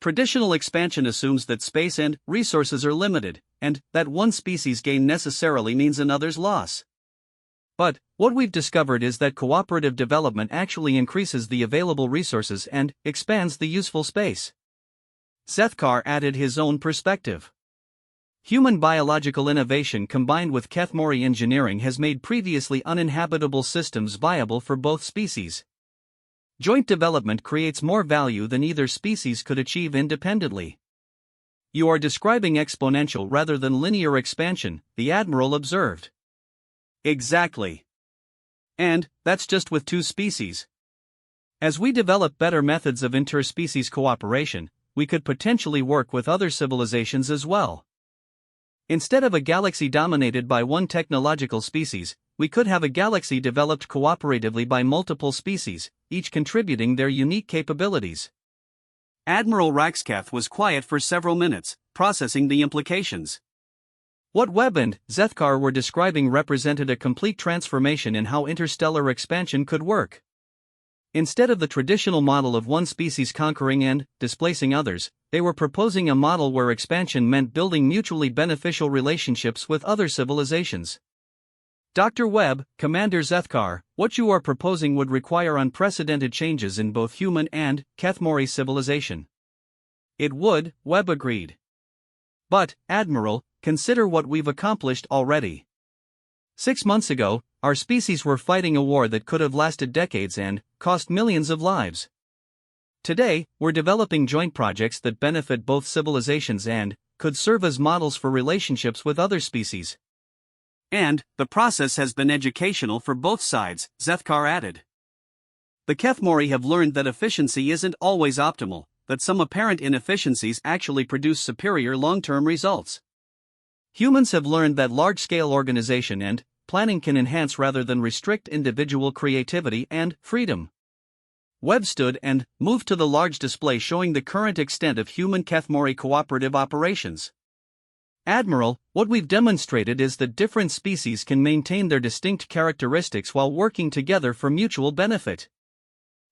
Speaker 1: Traditional expansion assumes that space and resources are limited, and that one species' gain necessarily means another's loss. But what we've discovered is that cooperative development actually increases the available resources and expands the useful space. Zethkar added his own perspective. Human biological innovation combined with Kethmori engineering has made previously uninhabitable systems viable for both species. Joint development creates more value than either species could achieve independently. You are describing exponential rather than linear expansion, the Admiral observed. Exactly. And that's just with two species. As we develop better methods of interspecies cooperation, we could potentially work with other civilizations as well. Instead of a galaxy dominated by one technological species, we could have a galaxy developed cooperatively by multiple species, each contributing their unique capabilities. Admiral Raxketh was quiet for several minutes, processing the implications. What Webb and Zethkar were describing represented a complete transformation in how interstellar expansion could work. Instead of the traditional model of one species conquering and displacing others, they were proposing a model where expansion meant building mutually beneficial relationships with other civilizations. Dr. Webb, Commander Zethkar, what you are proposing would require unprecedented changes in both human and Kethmori civilization. It would, Webb agreed. But, Admiral, consider what we've accomplished already. 6 months ago, our species were fighting a war that could have lasted decades and cost millions of lives. Today, we're developing joint projects that benefit both civilizations and could serve as models for relationships with other species. And, the process has been educational for both sides, Zethkar added. The Kethmori have learned that efficiency isn't always optimal, that some apparent inefficiencies actually produce superior long-term results. Humans have learned that large-scale organization and planning can enhance rather than restrict individual creativity and freedom. Webb stood and moved to the large display showing the current extent of human Kethmori cooperative operations. Admiral, what we've demonstrated is that different species can maintain their distinct characteristics while working together for mutual benefit.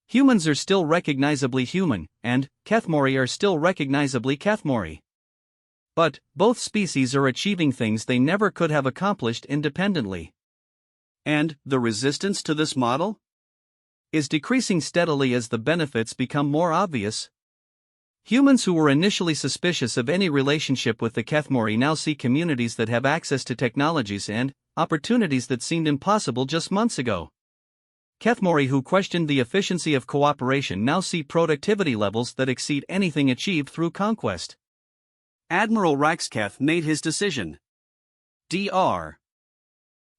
Speaker 1: Humans are still recognizably human, and Kethmori are still recognizably Kethmori. But both species are achieving things they never could have accomplished independently. And the resistance to this model is decreasing steadily as the benefits become more obvious. Humans who were initially suspicious of any relationship with the Kethmori now see communities that have access to technologies and opportunities that seemed impossible just months ago. Kethmori who questioned the efficiency of cooperation now see productivity levels that exceed anything achieved through conquest. Admiral Raxketh made his decision. Dr.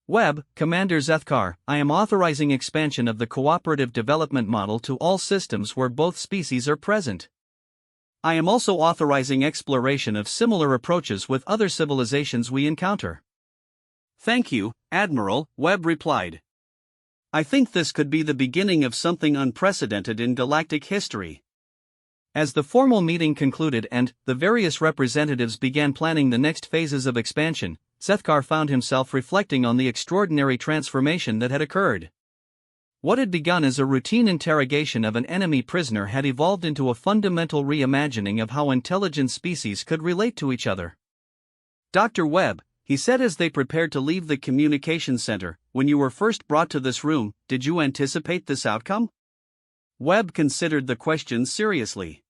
Speaker 1: Webb, Commander Zethkar, I am authorizing expansion of the cooperative development model to all systems where both species are present. I am also authorizing exploration of similar approaches with other civilizations we encounter. Thank you, Admiral, Webb replied. I think this could be the beginning of something unprecedented in galactic history. As the formal meeting concluded and the various representatives began planning the next phases of expansion, Zethkar found himself reflecting on the extraordinary transformation that had occurred. What had begun as a routine interrogation of an enemy prisoner had evolved into a fundamental reimagining of how intelligent species could relate to each other. Dr. Webb, he said as they prepared to leave the communications center, when you were first brought to this room, did you anticipate this outcome? Webb considered the question seriously.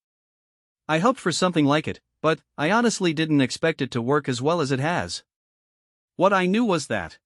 Speaker 1: I hoped for something like it, but I honestly didn't expect it to work as well as it has. What I knew was that